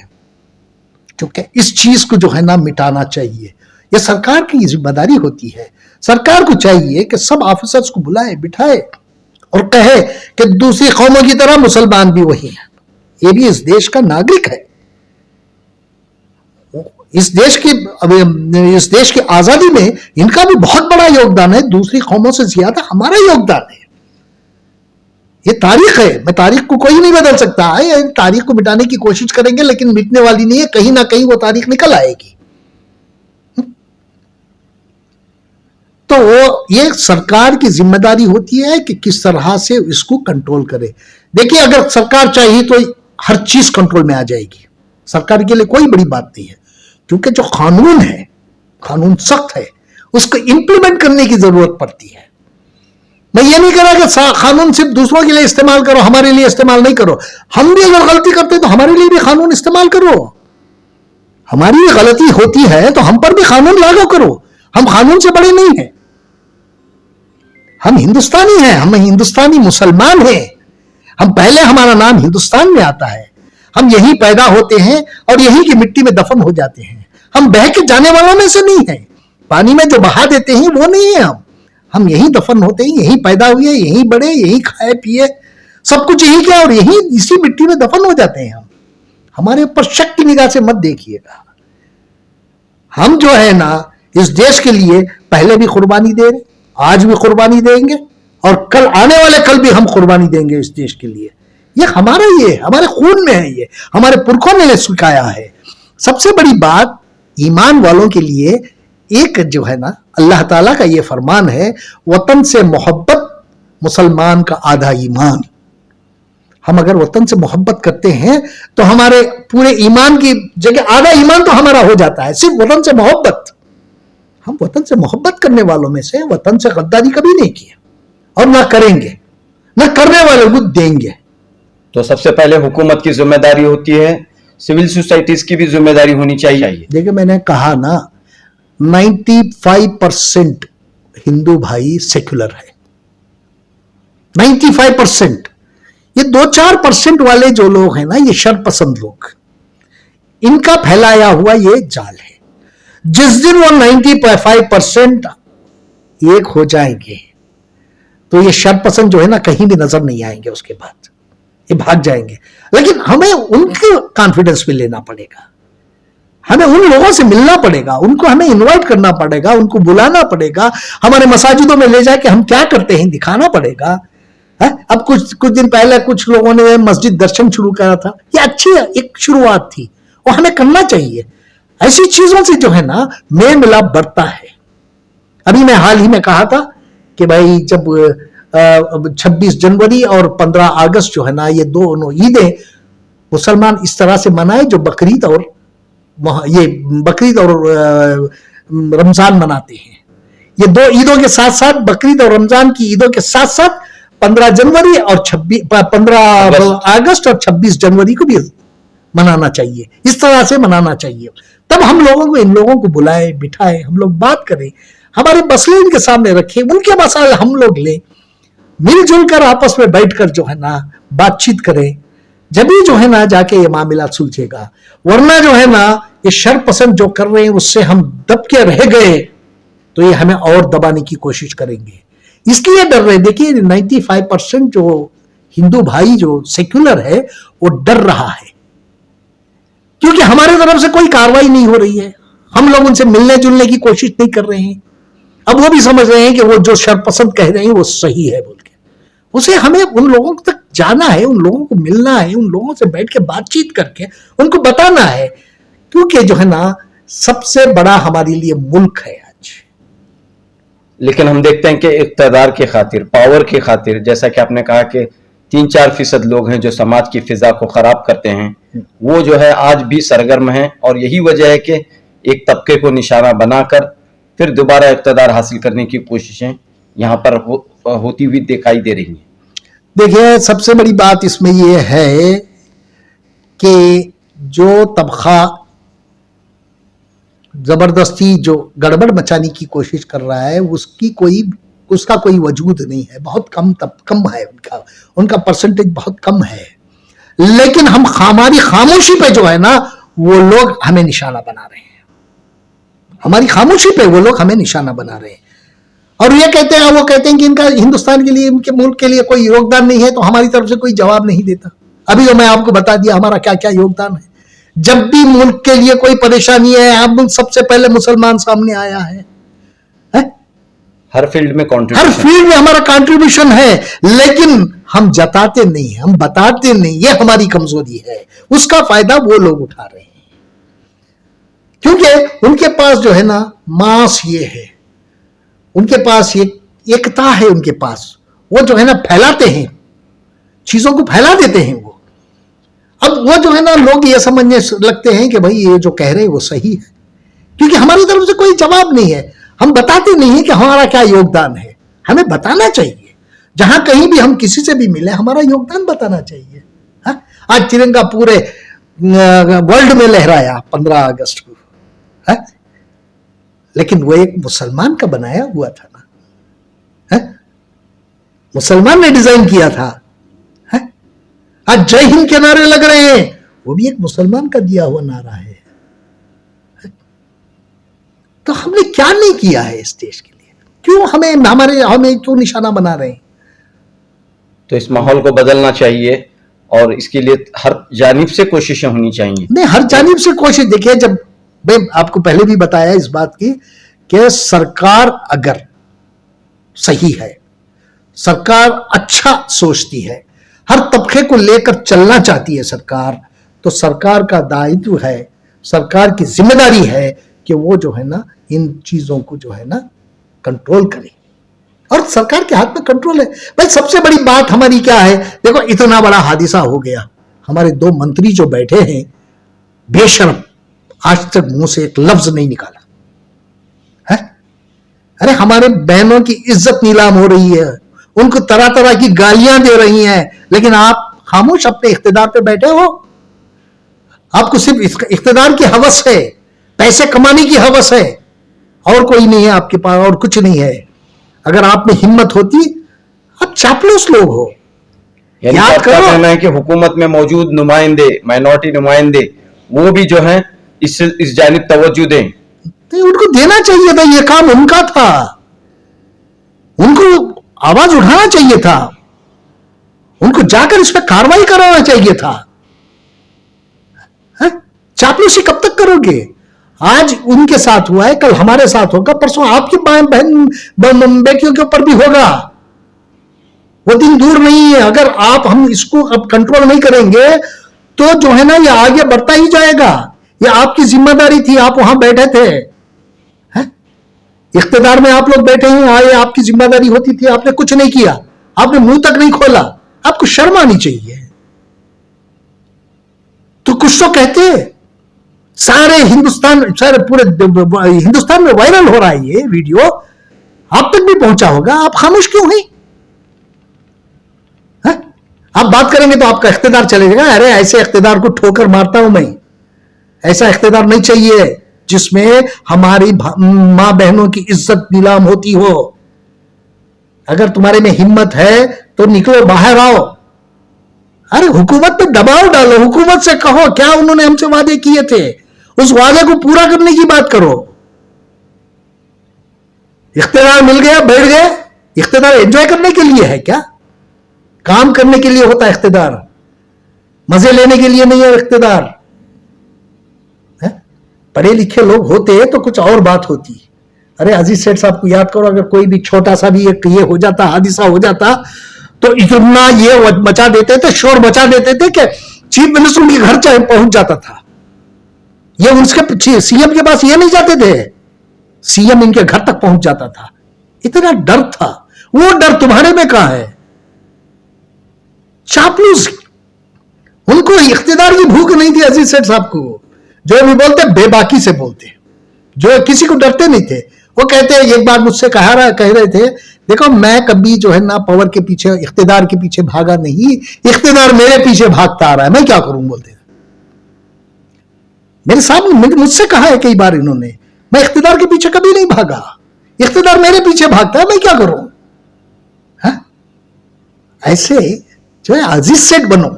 क्योंकि इस चीज को जो है ना मिटाना चाहिए। यह सरकार की जिम्मेदारी होती है। सरकार को चाहिए कि सब ऑफिसर्स को बुलाए बिठाए और कहे कि दूसरी कौमों की तरह मुसलमान भी वही है, ये भी इस देश का नागरिक है। इस देश की आजादी में इनका भी बहुत बड़ा योगदान है, दूसरी कौमों से ज्यादा हमारा योगदान है। ये तारीख है, मैं तारीख को कोई नहीं बदल सकता है। तारीख को मिटाने की कोशिश करेंगे लेकिन मिटने वाली नहीं है, कहीं ना कहीं वो तारीख निकल आएगी। तो ये सरकार की जिम्मेदारी होती है कि किस तरह से इसको कंट्रोल करे। देखिए, अगर सरकार चाहिए तो हर चीज कंट्रोल में आ जाएगी, सरकार के लिए कोई बड़ी बात नहीं है, क्योंकि जो कानून है, कानून सख्त है, उसको इंप्लीमेंट करने की जरूरत पड़ती है। मैं ये नहीं कह रहा कि कानून सिर्फ दूसरों के लिए इस्तेमाल करो, हमारे लिए इस्तेमाल नहीं करो। हम भी अगर गलती करते तो हमारे लिए भी कानून इस्तेमाल करो। हमारी भी गलती होती है तो हम पर भी कानून लागू करो। हम कानून से बड़े नहीं हैं, हम हिंदुस्तानी हैं, हम हिंदुस्तानी मुसलमान हैं। हम पहले, हमारा नाम हिंदुस्तान में आता है, हम यहीं पैदा होते हैं और यहीं की मिट्टी में दफन हो जाते हैं। हम बह के जाने वालों में से नहीं हैं, पानी में जो बहा देते हैं वो नहीं है। हम यहीं दफन होते हैं, यहीं पैदा हुए, यहीं बड़े, यहीं खाए पिए, सब कुछ यहीं किया और यहीं इसी मिट्टी में दफन हो जाते हैं। हम, हमारे ऊपर शक की निगाह से मत देखिएगा। हम जो है ना इस देश के लिए पहले भी कुर्बानी दे रहे, आज भी कुर्बानी देंगे और कल आने वाले कल भी हम कुर्बानी देंगे इस देश के लिए। ये हमारा, ये हमारे खून में है, ये हमारे पुरखों ने सिखाया है। सबसे बड़ी बात, ईमान वालों के लिए एक जो है ना अल्लाह ताला का ये फरमान है, वतन से मोहब्बत मुसलमान का आधा ईमान। हम अगर वतन से मोहब्बत करते हैं तो हमारे पूरे ईमान की जगह आधा ईमान तो हमारा हो जाता है, सिर्फ वतन से मोहब्बत। हम वतन से मोहब्बत करने वालों में से वतन से गद्दारी कभी नहीं किया और ना करेंगे, ना करने वाले को देंगे। तो सबसे पहले हुकूमत की जिम्मेदारी होती है, सिविल सोसाइटीज की भी जिम्मेदारी होनी चाहिए। देखिए, मैंने कहा ना 95% हिंदू भाई सेक्युलर है, 95%। ये 2-4% वाले जो लोग हैं ना, ये शर पसंद लोग, इनका फैलाया हुआ ये जाल है। जिस दिन वो 95% एक हो जाएंगे तो ये शर पसंद जो है ना कहीं भी नजर नहीं आएंगे, उसके बाद ये भाग जाएंगे। लेकिन हमें उनके कॉन्फिडेंस में लेना पड़ेगा, हमें उन लोगों से मिलना पड़ेगा, उनको हमें इनवाइट करना पड़ेगा, उनको बुलाना पड़ेगा, हमारे मसाजिदों में ले जाके हम क्या करते हैं दिखाना पड़ेगा। अब कुछ दिन पहले कुछ लोगों ने मस्जिद दर्शन शुरू करा था, ये अच्छी एक शुरुआत थी, वो हमें करना चाहिए। ऐसी चीजों से जो है ना मेल मिलाप बढ़ता है। अभी मैं हाल ही में कहा था कि भाई जब 26 जनवरी और 15 अगस्त जो है ना, ये दोनों ईदें मुसलमान इस तरह से मनाए जो बकरीद और रमजान मनाते हैं। ये दो ईदों के साथ साथ, बकरीद और रमजान की ईदों के साथ साथ 15 जनवरी और 15 अगस्त और 26 जनवरी को भी मनाना चाहिए, इस तरह से मनाना चाहिए। तब हम लोगों को, इन लोगों को बुलाए बिठाए, हम लोग बात करें, हमारे मसले इनके सामने रखें, उनके मसाले हम लोग लें, मिलजुल कर आपस में बैठकर जो है ना बातचीत करें, जब भी जो है ना जाके ये मामला सुलझेगा। वरना जो है ना ये शर पसंद जो कर रहे हैं उससे हम दब के रह गए तो ये हमें और दबाने की कोशिश करेंगे, इसलिए डर रहे। देखिए 95% जो हिंदू भाई जो सेक्युलर है वो डर रहा है, क्योंकि हमारे तरफ से कोई कार्रवाई नहीं हो रही है, हम लोग उनसे मिलने जुलने की कोशिश नहीं कर रहे हैं। अब वो भी समझ रहे हैं कि वो जो शरपसंद कह रहे हैं वो सही है बोल के, उसे हमें उन लोगों तक जाना है, उन लोगों को मिलना है, उन लोगों से बैठ के बातचीत करके उनको बताना है, क्योंकि जो है ना सबसे बड़ा हमारे लिए मुल्क है आज। लेकिन हम देखते हैं कि इक़्तिदार की खातिर, पावर की खातिर, जैसा कि आपने कहा कि 3-4% लोग हैं जो समाज की फिजा को खराब करते हैं, वो जो है आज भी सरगर्म हैं और यही वजह है कि एक तबके को निशाना बनाकर फिर दोबारा इक़्तिदार हासिल करने की कोशिशें यहाँ पर होती हुई दिखाई दे रही हैं। देखिए सबसे बड़ी बात इसमें यह है कि जो तबका जबरदस्ती जो गड़बड़ मचाने की कोशिश कर रहा है उसकी कोई उसका कोई वजूद नहीं है, बहुत कम है, उनका परसेंटेज बहुत कम है। लेकिन हमारी खामोशी पे जो है ना, वो लोग हमें निशाना बना रहे हैं, हमारी खामोशी पे वो लोग हमें निशाना बना रहे हैं। और ये कहते हैं, वो कहते हैं कि इनका हिंदुस्तान के लिए, इनके मुल्क के लिए कोई योगदान नहीं है, तो हमारी तरफ से कोई जवाब नहीं देता। अभी तो मैं आपको बता दिया हमारा क्या क्या योगदान है। जब भी मुल्क के लिए कोई परेशानी है, अब सबसे पहले मुसलमान सामने आया है। हर फील्ड में हर कंट्रीब्यूशन, फील्ड में हमारा कंट्रीब्यूशन है, लेकिन हम जताते नहीं, हम बताते नहीं, ये हमारी कमजोरी है। उसका फायदा वो लोग उठा रहे हैं, क्योंकि उनके पास जो है ना मास ये है, उनके पास ये एकता है, उनके पास वो जो है ना फैलाते हैं, चीजों को फैला देते हैं वो। अब वो जो है ना लोग ये समझने लगते हैं कि भाई ये जो कह रहे हैं वो सही है, क्योंकि हमारी तरफ से कोई जवाब नहीं है। हम बताते नहीं है कि हमारा क्या योगदान है, हमें बताना चाहिए। जहां कहीं भी हम किसी से भी मिले, हमारा योगदान बताना चाहिए। हा? आज तिरंगा पूरे वर्ल्ड में लहराया 15 अगस्त को, हा? लेकिन वो एक मुसलमान का बनाया हुआ था ना, हा? मुसलमान ने डिजाइन किया था। हा? आज जय हिंद के नारे लग रहे हैं, वो भी एक मुसलमान का दिया हुआ नारा है। तो हमने क्या नहीं किया है इस देश के लिए? क्यों हमें क्यों निशाना बना रहे हैं? तो इस माहौल को बदलना चाहिए और इसके लिए हर जानिब से कोशिशें होनी चाहिए। नहीं, हर जानिब से कोशिश। देखिए, जब मैं आपको पहले भी बताया इस बात की कि सरकार अगर सही है, सरकार अच्छा सोचती है, हर तबके को लेकर चलना चाहती है सरकार, तो सरकार का दायित्व है, सरकार की जिम्मेदारी है कि वो जो है ना इन चीजों को जो है ना कंट्रोल करे। और सरकार के हाथ में कंट्रोल है। भाई सबसे बड़ी बात हमारी क्या है? देखो, इतना बड़ा हादसा हो गया, हमारे 2 मंत्री जो बैठे हैं बेशर्म, आज तक मुंह से एक लफ्ज नहीं निकाला है। अरे हमारे बहनों की इज्जत नीलाम हो रही है, उनको तरह तरह की गालियां दे रही हैं, लेकिन आप खामोश अपने इख्तिदार पे बैठे हो। आपको सिर्फ इख्तिदार की हवस है, पैसे कमाने की हवस है, और कोई नहीं है आपके पास, और कुछ नहीं है। अगर आप में हिम्मत होती, आप चापलूस लोग हो। याद करो, कहना है कि हुकूमत में मौजूद नुमाइंदे, माइनॉरिटी नुमाइंदे, वो भी जो है इस जानिब तवज्जो दें। तो उनको देना चाहिए था, ये काम उनका था, उनको आवाज उठाना चाहिए था, उनको जाकर इस पर कार्रवाई कराना चाहिए था। चापलूसी कब तक करोगे? आज उनके साथ हुआ है, कल हमारे साथ होगा, परसों आपकी बहन बेटियों के ऊपर भी होगा। वो दिन दूर नहीं है। अगर हम इसको अब कंट्रोल नहीं करेंगे तो जो है ना ये आगे बढ़ता ही जाएगा। ये आपकी जिम्मेदारी थी, आप वहां बैठे थे, इख्तिदार में आप लोग बैठे हैं, आए, आपकी जिम्मेदारी होती थी, आपने कुछ नहीं किया, आपने मुंह तक नहीं खोला। आपको शर्म आनी चाहिए। तो कुछ तो कहते, सारे पूरे हिंदुस्तान में वायरल हो रहा है ये वीडियो, आप तक भी पहुंचा होगा, आप खामोश क्यों हैं? आप बात करेंगे तो आपका इख्तिदार चले जाएगा। अरे ऐसे इख्तिदार को ठोकर मारता हूं मैं। ऐसा इख्तिदार नहीं चाहिए जिसमें हमारी मां बहनों की इज्जत नीलाम होती हो। अगर तुम्हारे में हिम्मत है तो निकलो, बाहर आओ। अरे हुकूमत पे दबाव डालो, हुकूमत से कहो क्या उन्होंने हमसे वादे किए थे, उस वादे को पूरा करने की बात करो। इख्तिदार मिल गया, बैठ गए। इख्तिदार एंजॉय करने के लिए है क्या? काम करने के लिए होता है इख्तिदार, मजे लेने के लिए नहीं है इख्तिदार। पढ़े लिखे लोग होते तो कुछ और बात होती। अरे अजीज सेठ साहब को याद करो, अगर कोई भी छोटा सा भी एक ये हो जाता, हादसा हो जाता, तो इतना ये मचा देते थे, शोर मचा देते थे कि चीफ मिनिस्टर उनके घर चाहे पहुंच जाता था। ये उसके सीएम के पास ये नहीं जाते थे, सीएम इनके घर तक पहुंच जाता था। इतना डर था। वो डर तुम्हारे में कहां है? चापलूस। उनको इख्तिदार की भूख नहीं थी अजीज सेठ साहब को। जो भी बोलते बेबाकी से बोलते, जो किसी को डरते नहीं थे। वो कहते, एक बार मुझसे कह रहे थे, देखो मैं कभी जो है ना पावर के पीछे, इख्तिदार के पीछे भागा नहीं, इख्तिदार मेरे पीछे भागता आ रहा है, मैं क्या करूं? बोलते मेरे सामने, मुझसे कहा है कई बार इन्होंने, मैं इख्तिदार के पीछे कभी नहीं भागा, इख्तिदार मेरे पीछे भागता है, मैं क्या करूं? ऐसे जो है अजीज सेठ बनो।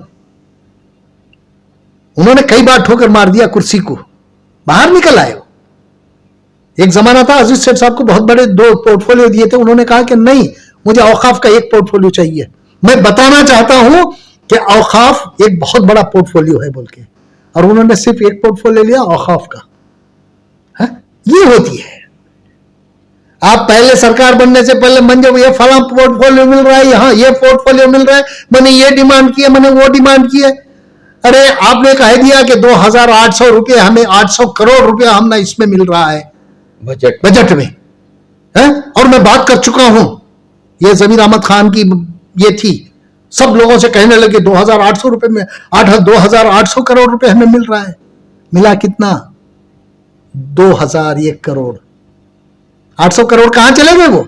उन्होंने कई बार ठोकर मार दिया कुर्सी को, बाहर निकल आए हो। एक जमाना था अजीज सेठ साहब को बहुत बड़े 2 पोर्टफोलियो दिए थे, उन्होंने कहा कि नहीं, मुझे औकाफ का 1 पोर्टफोलियो चाहिए। मैं बताना चाहता हूं कि औकाफ एक बहुत बड़ा पोर्टफोलियो है बोल के, और उन्होंने सिर्फ 1 पोर्टफोलियो लिया औकाफ का। ये होती है। आप पहले सरकार बनने से पहले मन जब ये फला पोर्टफोलियो मिल रहा है, यहां ये पोर्टफोलियो मिल रहा है, मैंने ये डिमांड की है, मैंने वो डिमांड की है। अरे आपने कह दिया कि 2800 रुपये हमें 800 करोड़ रुपया हमने इसमें मिल रहा है बजट में है? और मैं बात कर चुका हूं, ये जमीर अहमद खान की ये थी, सब लोगों से कहने लगे 2800 रुपये में 2800 करोड़ रुपए हमें मिल रहा है। मिला कितना? 2001 करोड़। 800 करोड़ कहां चले गए? वो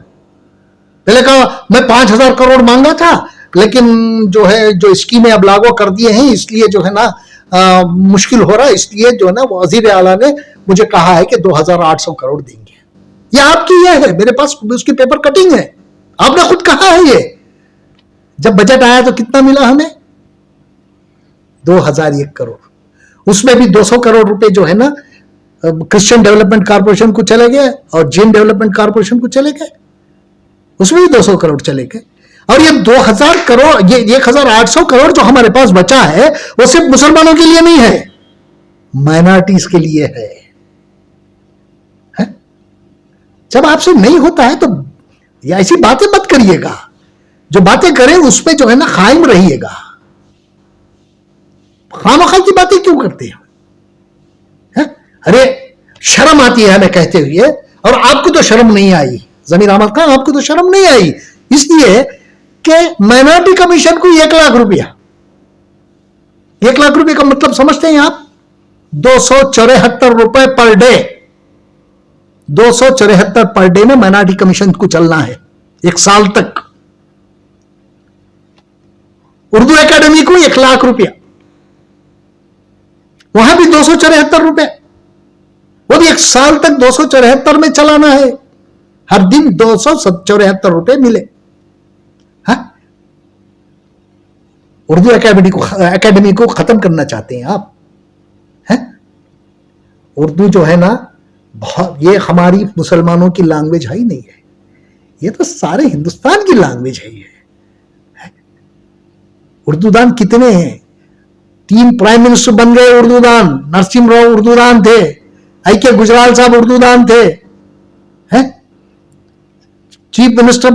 पहले कहा मैं 5000 करोड़ मांगा था, लेकिन जो है जो स्कीमें अब लागू कर दिए हैं इसलिए जो है ना मुश्किल हो रहा है, इसलिए जो है ना वजीर आला ने मुझे कहा है कि 2800 करोड़ देंगे। ये आपकी ये है, मेरे पास उसकी पेपर कटिंग है, आपने खुद कहा है। ये जब बजट आया तो कितना मिला हमें? 2001 करोड़। उसमें भी 200 करोड़ रुपए जो है ना क्रिश्चियन डेवलपमेंट कारपोरेशन को चले गए और जैन डेवलपमेंट कारपोरेशन को चले गए, उसमें भी 200 करोड़ चले गए। और ये 2000 करोड़, ये 1800 करोड़ जो हमारे पास बचा है वो सिर्फ मुसलमानों के लिए नहीं है, माइनॉरिटीज के लिए है? जब आपसे नहीं होता है तो ऐसी बातें मत करिएगा, जो बातें करें उसमें जो है ना कायम रहिएगा। खामखा की बातें क्यों करते हैं? अरे शर्म आती है हमें कहते हुए, और आपको तो शर्म नहीं आई जमीर अहमद खान, आपको तो शर्म नहीं आई इसलिए कि माइनॉरिटी कमीशन को 1 लाख रुपया, 1 लाख रुपए का मतलब समझते हैं आप? 274 रुपए पर डे, 274 पर डे में माइनॉरिटी कमीशन को चलना है 1 साल तक। उर्दू एकेडमी को 1 लाख रुपया, वहां भी 274 रुपए, वो भी 1 साल तक 274 में चलाना है। हर दिन 274 रुपए मिले। हाँ? उर्दू एकेडमी को खत्म करना चाहते हैं आप? हैं? उर्दू जो है ना बहुत, ये हमारी मुसलमानों की लैंग्वेज है ही नहीं है, ये तो सारे हिंदुस्तान की लैंग्वेज है। ये उर्दूदान कितने हैं? 3 प्राइम मिनिस्टर बन गए उर्दूदान। नरसिम्हा राव उर्दूदान थे, आई.के. गुजराल साहब उर्दूदान थे, हैं? चीफ मिनिस्टर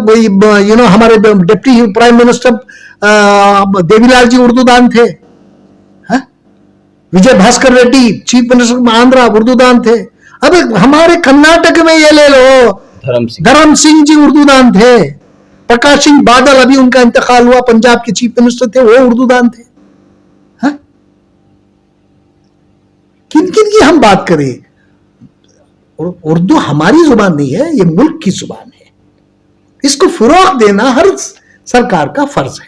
हमारे deputy prime minister Devilal ji उर्दूदान थे, हैं? विजय भास्कर रेड्डी चीफ मिनिस्टर आंध्रा उर्दूदान थे। अब हमारे कर्नाटक में ये ले लो, धर्म सिंह जी उर्दूदान थे, प्रकाश सिंह बादल अभी उनका इंतकाल हुआ, पंजाब के चीफ मिनिस्टर थे, वो उर्दूदान थे। किन किन की हम बात करें? उर्दू हमारी जुबान नहीं है, ये मुल्क की जुबान है, इसको फरोग देना हर सरकार का फर्ज है।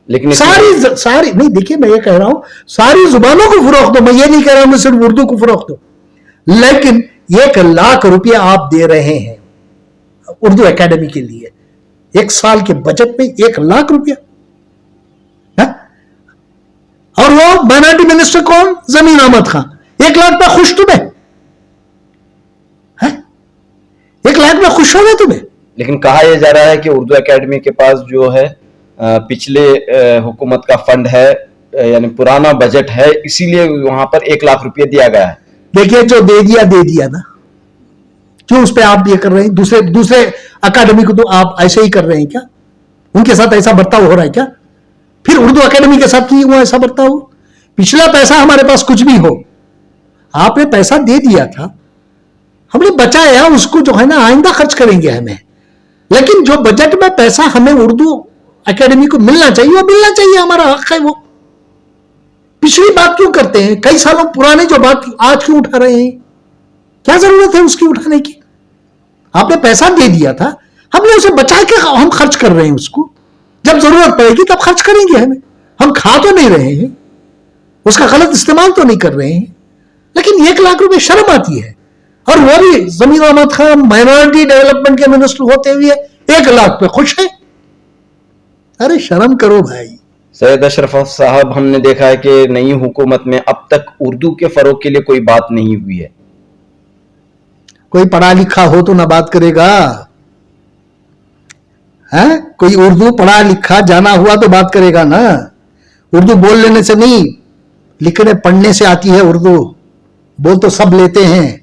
लेकिन सारी नहीं, देखिए मैं ये कह रहा हूं सारी जुबानों को फरोग दो, मैं ये नहीं कह रहा हूं सिर्फ उर्दू को फरोग दो, लेकिन 1 लाख रुपया आप दे रहे हैं उर्दू एकेडमी के लिए, 1 साल के बजट में 1 लाख रुपया। और वो माइनॉरिटी मिनिस्टर कौन? जमीर अहमद खान। 1 लाख पे खुश तुम्हें? 1 लाख में खुश हो गए तुम्हें? लेकिन कहा यह जा रहा है कि उर्दू एकेडमी के पास जो है पिछले हुकूमत का फंड है, यानी पुराना बजट है, इसीलिए वहां पर 1 लाख रुपया दिया गया है। देखिए जो दे दिया ना, क्यों उस पर आप ये कर रहे हैं? दूसरे अकादमी को तो आप ऐसे ही कर रहे हैं क्या? उनके साथ ऐसा बर्ताव हो रहा है क्या? फिर उर्दू एकेडमी के साथ क्यों ऐसा बर्ताव? पिछला पैसा हमारे पास कुछ भी हो, आपने पैसा दे दिया था, हमने बचाया, उसको जो है ना आइंदा खर्च करेंगे हमें, लेकिन जो बजट में पैसा हमें उर्दू एकेडमी को मिलना चाहिए वो मिलना चाहिए, हमारा हक है। वो पिछली बात क्यों करते हैं? कई सालों पुराने जो बात आज क्यों उठा रहे हैं? क्या जरूरत है उसकी उठाने की? आपने पैसा दे दिया था, हमने उसे बचा के हम खर्च कर रहे हैं उसको, जब जरूरत पड़ेगी तब खर्च करेंगे हमें। हम खा तो नहीं रहे हैं, उसका गलत इस्तेमाल तो नहीं कर रहे हैं, लेकिन 1 लाख रुपए शर्म आती है। और वो भी जमीर अहमद खान माइनॉरिटी डेवलपमेंट के मिनिस्टर होते हुए 1 लाख पे खुश है। अरे शर्म करो भाई। सैयद अशरफ साहब, हमने देखा है कि नई हुकूमत में अब तक उर्दू के फरोग के लिए कोई बात नहीं हुई है। कोई पढ़ा लिखा हो तो ना बात करेगा, है? कोई उर्दू पढ़ा लिखा जाना हुआ तो बात करेगा ना। उर्दू बोल लेने से नहीं, लिखने पढ़ने से आती है उर्दू। बोल तो सब लेते हैं,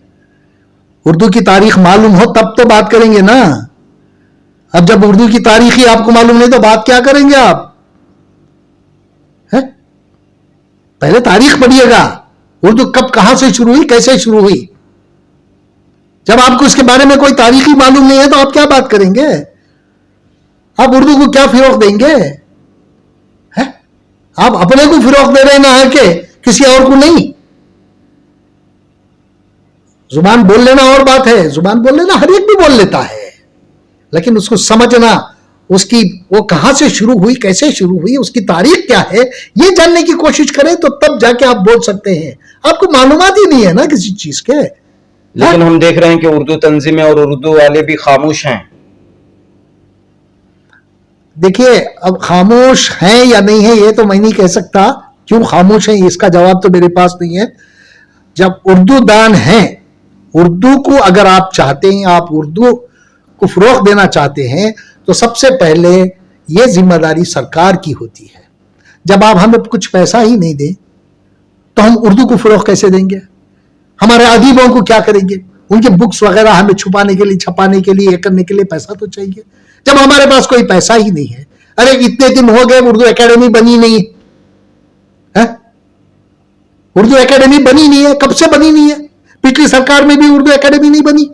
उर्दू की तारीख मालूम हो तब तो बात करेंगे ना। अब जब उर्दू की तारीख ही आपको मालूम नहीं तो बात क्या करेंगे आप, है? पहले तारीख पढ़िएगा, उर्दू कब कहां से शुरू हुई, कैसे शुरू हुई। जब आपको इसके बारे में कोई तारीख ही मालूम नहीं है तो आप क्या बात करेंगे, आप उर्दू को क्या फिरोग देंगे, है? आप अपने को फिरोग दे रहे हैं ना के, किसी और को नहीं। जुबान बोल लेना और बात है, जुबान बोल लेना हर एक भी बोल लेता है, लेकिन उसको समझना, उसकी वो कहां से शुरू हुई, कैसे शुरू हुई, उसकी तारीख क्या है, ये जानने की कोशिश करें तो तब जाके आप बोल सकते हैं। आपको मालूमात ही नहीं है ना किसी चीज के। लेकिन हम देख रहे हैं कि उर्दू तंजीमें और उर्दू वाले भी खामोश हैं। देखिए, अब खामोश हैं या नहीं है ये तो मैं नहीं कह सकता, क्यों खामोश हैं इसका जवाब तो मेरे पास नहीं है। जब उर्दू दान है, उर्दू को अगर आप चाहते हैं, आप उर्दू को फरोग देना चाहते हैं, तो सबसे पहले ये जिम्मेदारी सरकार की होती है। जब आप हमें कुछ पैसा ही नहीं दें तो हम उर्दू को फरोग कैसे देंगे, हमारे अदीबों को क्या करेंगे, उनके बुक्स वगैरह हमें छुपाने के लिए, छपाने के लिए, ये करने के लिए पैसा तो चाहिए। जब हमारे पास कोई पैसा ही नहीं है, अरे इतने दिन हो गए उर्दू एकेडमी बनी नहीं है, उर्दू एकेडमी बनी नहीं है, कब से बनी नहीं है, पिछली सरकार में भी उर्दू एकेडमी नहीं बनी,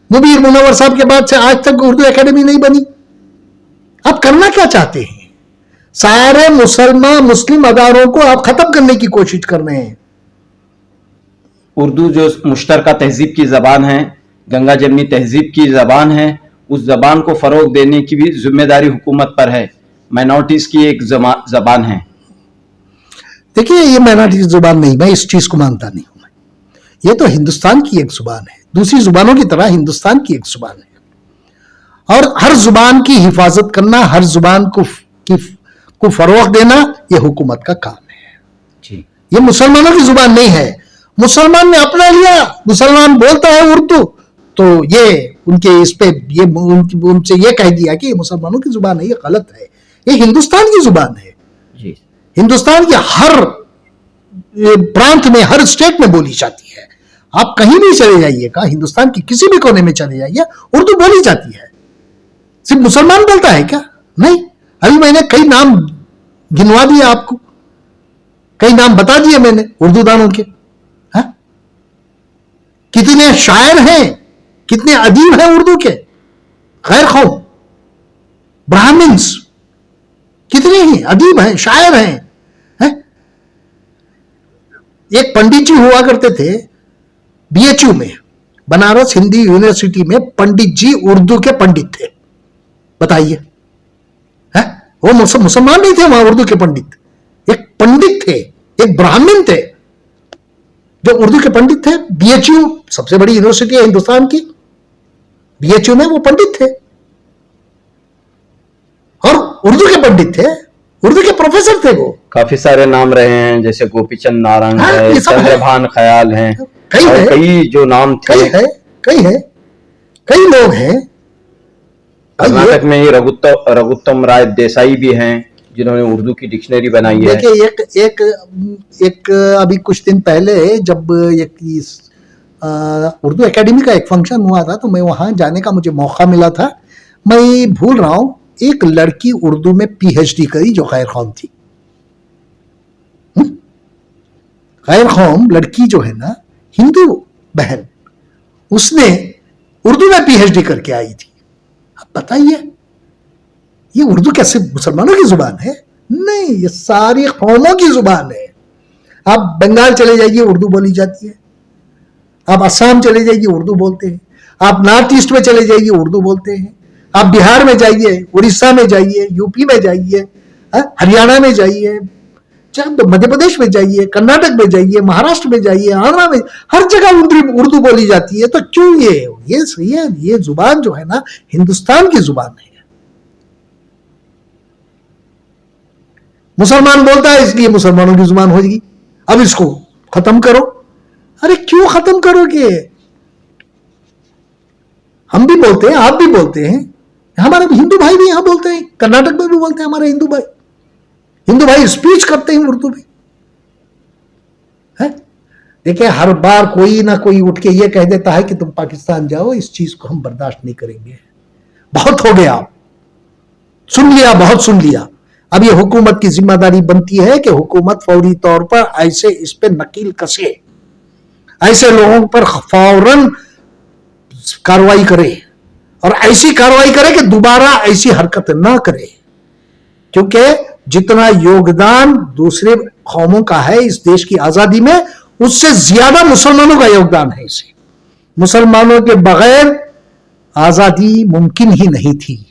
मुबीर मुनव्वर साहब के बाद से आज तक उर्दू एकेडमी नहीं बनी। आप करना क्या चाहते हैं, सारे मुस्लिम अदारों को आप खत्म करने की कोशिश कर रहे हैं। उर्दू जो मुश्तरका तहजीब की जबान है, गंगा जमनी तहजीब की जबान है, उस जबान को फरोग देने की भी जिम्मेदारी हुकूमत पर है। माइनॉरिटीज की एक जबान है। देखिए, ये माइनॉरिटी जुबान नहीं, मैं इस चीज को मानता नहीं हूं। ये तो हिंदुस्तान की एक जुबान है, दूसरी जुबानों की तरह हिंदुस्तान की एक जुबान है, और हर जुबान की हिफाजत करना, हर जुबान को फरोग देना, ये हुकूमत का काम है जी। ये मुसलमानों की जुबान नहीं है। मुसलमान ने अपना लिया, मुसलमान बोलता है उर्दू, तो ये उनके इस पे ये उनसे ये कह दिया कि ये मुसलमानों की जुबान है, ये गलत है। ये हिंदुस्तान की जुबान है जी। हिंदुस्तान के हर प्रांत में, हर स्टेट में बोली जाती है। आप कहीं भी चले जाइएगा, हिंदुस्तान की किसी भी कोने में चले जाइए, उर्दू बोली जाती है। सिर्फ मुसलमान बोलता है क्या? नहीं। अभी मैंने कई नाम गिनवा दिए आपको, कई नाम बता दिए मैंने उर्दू दानों के। हा? कितने शायर हैं, कितने अदीब हैं उर्दू के, गैर कौम ब्राह्मण्स कितने ही अदीब हैं, शायर हैं। एक पंडित जी हुआ करते थे बीएचयू में, बनारस हिंदी यूनिवर्सिटी में, पंडित जी उर्दू के पंडित थे। बताइए, वो मुसलमान नहीं थे वहां उर्दू के पंडित, एक पंडित थे, एक ब्राह्मण थे जो उर्दू के पंडित थे। बीएचयू सबसे बड़ी यूनिवर्सिटी है हिंदुस्तान की, बीएचयू में वो पंडित थे और उर्दू के पंडित थे, उर्दू के प्रोफेसर थे वो। काफी सारे नाम रहे हैं, जैसे गोपीचंद नारंग है, चंद्रभान ख्याल हैं, कई जो नाम थे, कई लोग हैं। कर्नाटक में ही रघुत्तम राय देसाई भी हैं जिन्होंने उर्दू की डिक्शनरी बनाई है। देखिए, एक अभी कुछ दिन पहले जब उर्दू एकेडमी का एक फंक्शन हुआ था, तो मैं वहां जाने का मुझे मौका मिला था। मैं भूल रहा हूं, एक लड़की उर्दू में पीएचडी करी जो गैर कौम थी। गैर कौम लड़की जो है ना, हिंदू बहन, उसने उर्दू में पीएचडी करके आई थी। अब बताइए, ये उर्दू क्या सिर्फ मुसलमानों की जुबान है? नहीं, ये सारी कौमों की जुबान है। आप बंगाल चले जाइए, उर्दू बोली जाती है। आप असम चले जाइए, उर्दू बोलते हैं। आप नॉर्थ ईस्ट में चले जाइए, उर्दू बोलते हैं। आप बिहार में जाइए, उड़ीसा में जाइए, यूपी में जाइए, हरियाणा में जाइए, मध्य प्रदेश में जाइए, कर्नाटक में जाइए, महाराष्ट्र में जाइए, आंध्रा में, हर जगह उर्दू बोली जाती है। तो क्यों ये जुबान जो है ना, हिंदुस्तान की जुबान है। मुसलमान बोलता है इसलिए मुसलमानों की जुबान हो जाएगी, अब इसको खत्म करो। अरे क्यों खत्म करोगे? हम भी बोलते हैं, आप भी बोलते हैं, हमारे हिंदू भाई भी यहां बोलते हैं, कर्नाटक में भी बोलते हैं हमारे हिंदू भाई स्पीच करते हैं उर्दू में है। देखिए हर बार कोई ना कोई उठ के ये कह देता है कि तुम पाकिस्तान जाओ, इस चीज को हम बर्दाश्त नहीं करेंगे, बहुत हो गया, सुन लिया, बहुत सुन लिया। अब ये हुकूमत की जिम्मेदारी बनती है कि हुकूमत फौरी तौर पर ऐसे इस पे नकील कसे, ऐसे लोगों पर फौरन कार्रवाई करे और ऐसी कार्रवाई करे कि दोबारा ऐसी हरकत ना करे, क्योंकि जितना योगदान दूसरे कौमों का है इस देश की आजादी में, उससे ज्यादा मुसलमानों का योगदान है इसे। मुसलमानों के बगैर आजादी मुमकिन ही नहीं थी,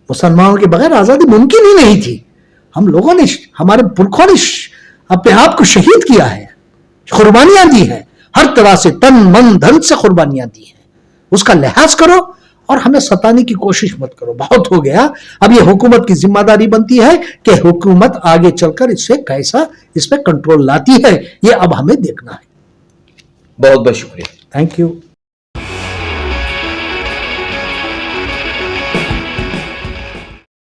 मुसलमानों के बगैर आजादी मुमकिन ही नहीं थी। हम लोगों ने, हमारे पुरखों ने अपने आप को शहीद किया है, कुर्बानियां दी हैं, हर तरह से तन मन धन से कुर्बानियां दी हैं। उसका लिहाज करो और हमें सताने की कोशिश मत करो, बहुत हो गया। अब ये हुकूमत की जिम्मेदारी बनती है कि हुकूमत आगे चलकर इससे कैसा इस पे कंट्रोल लाती है, ये अब हमें देखना है। बहुत बहुत शुक्रिया। Thank you.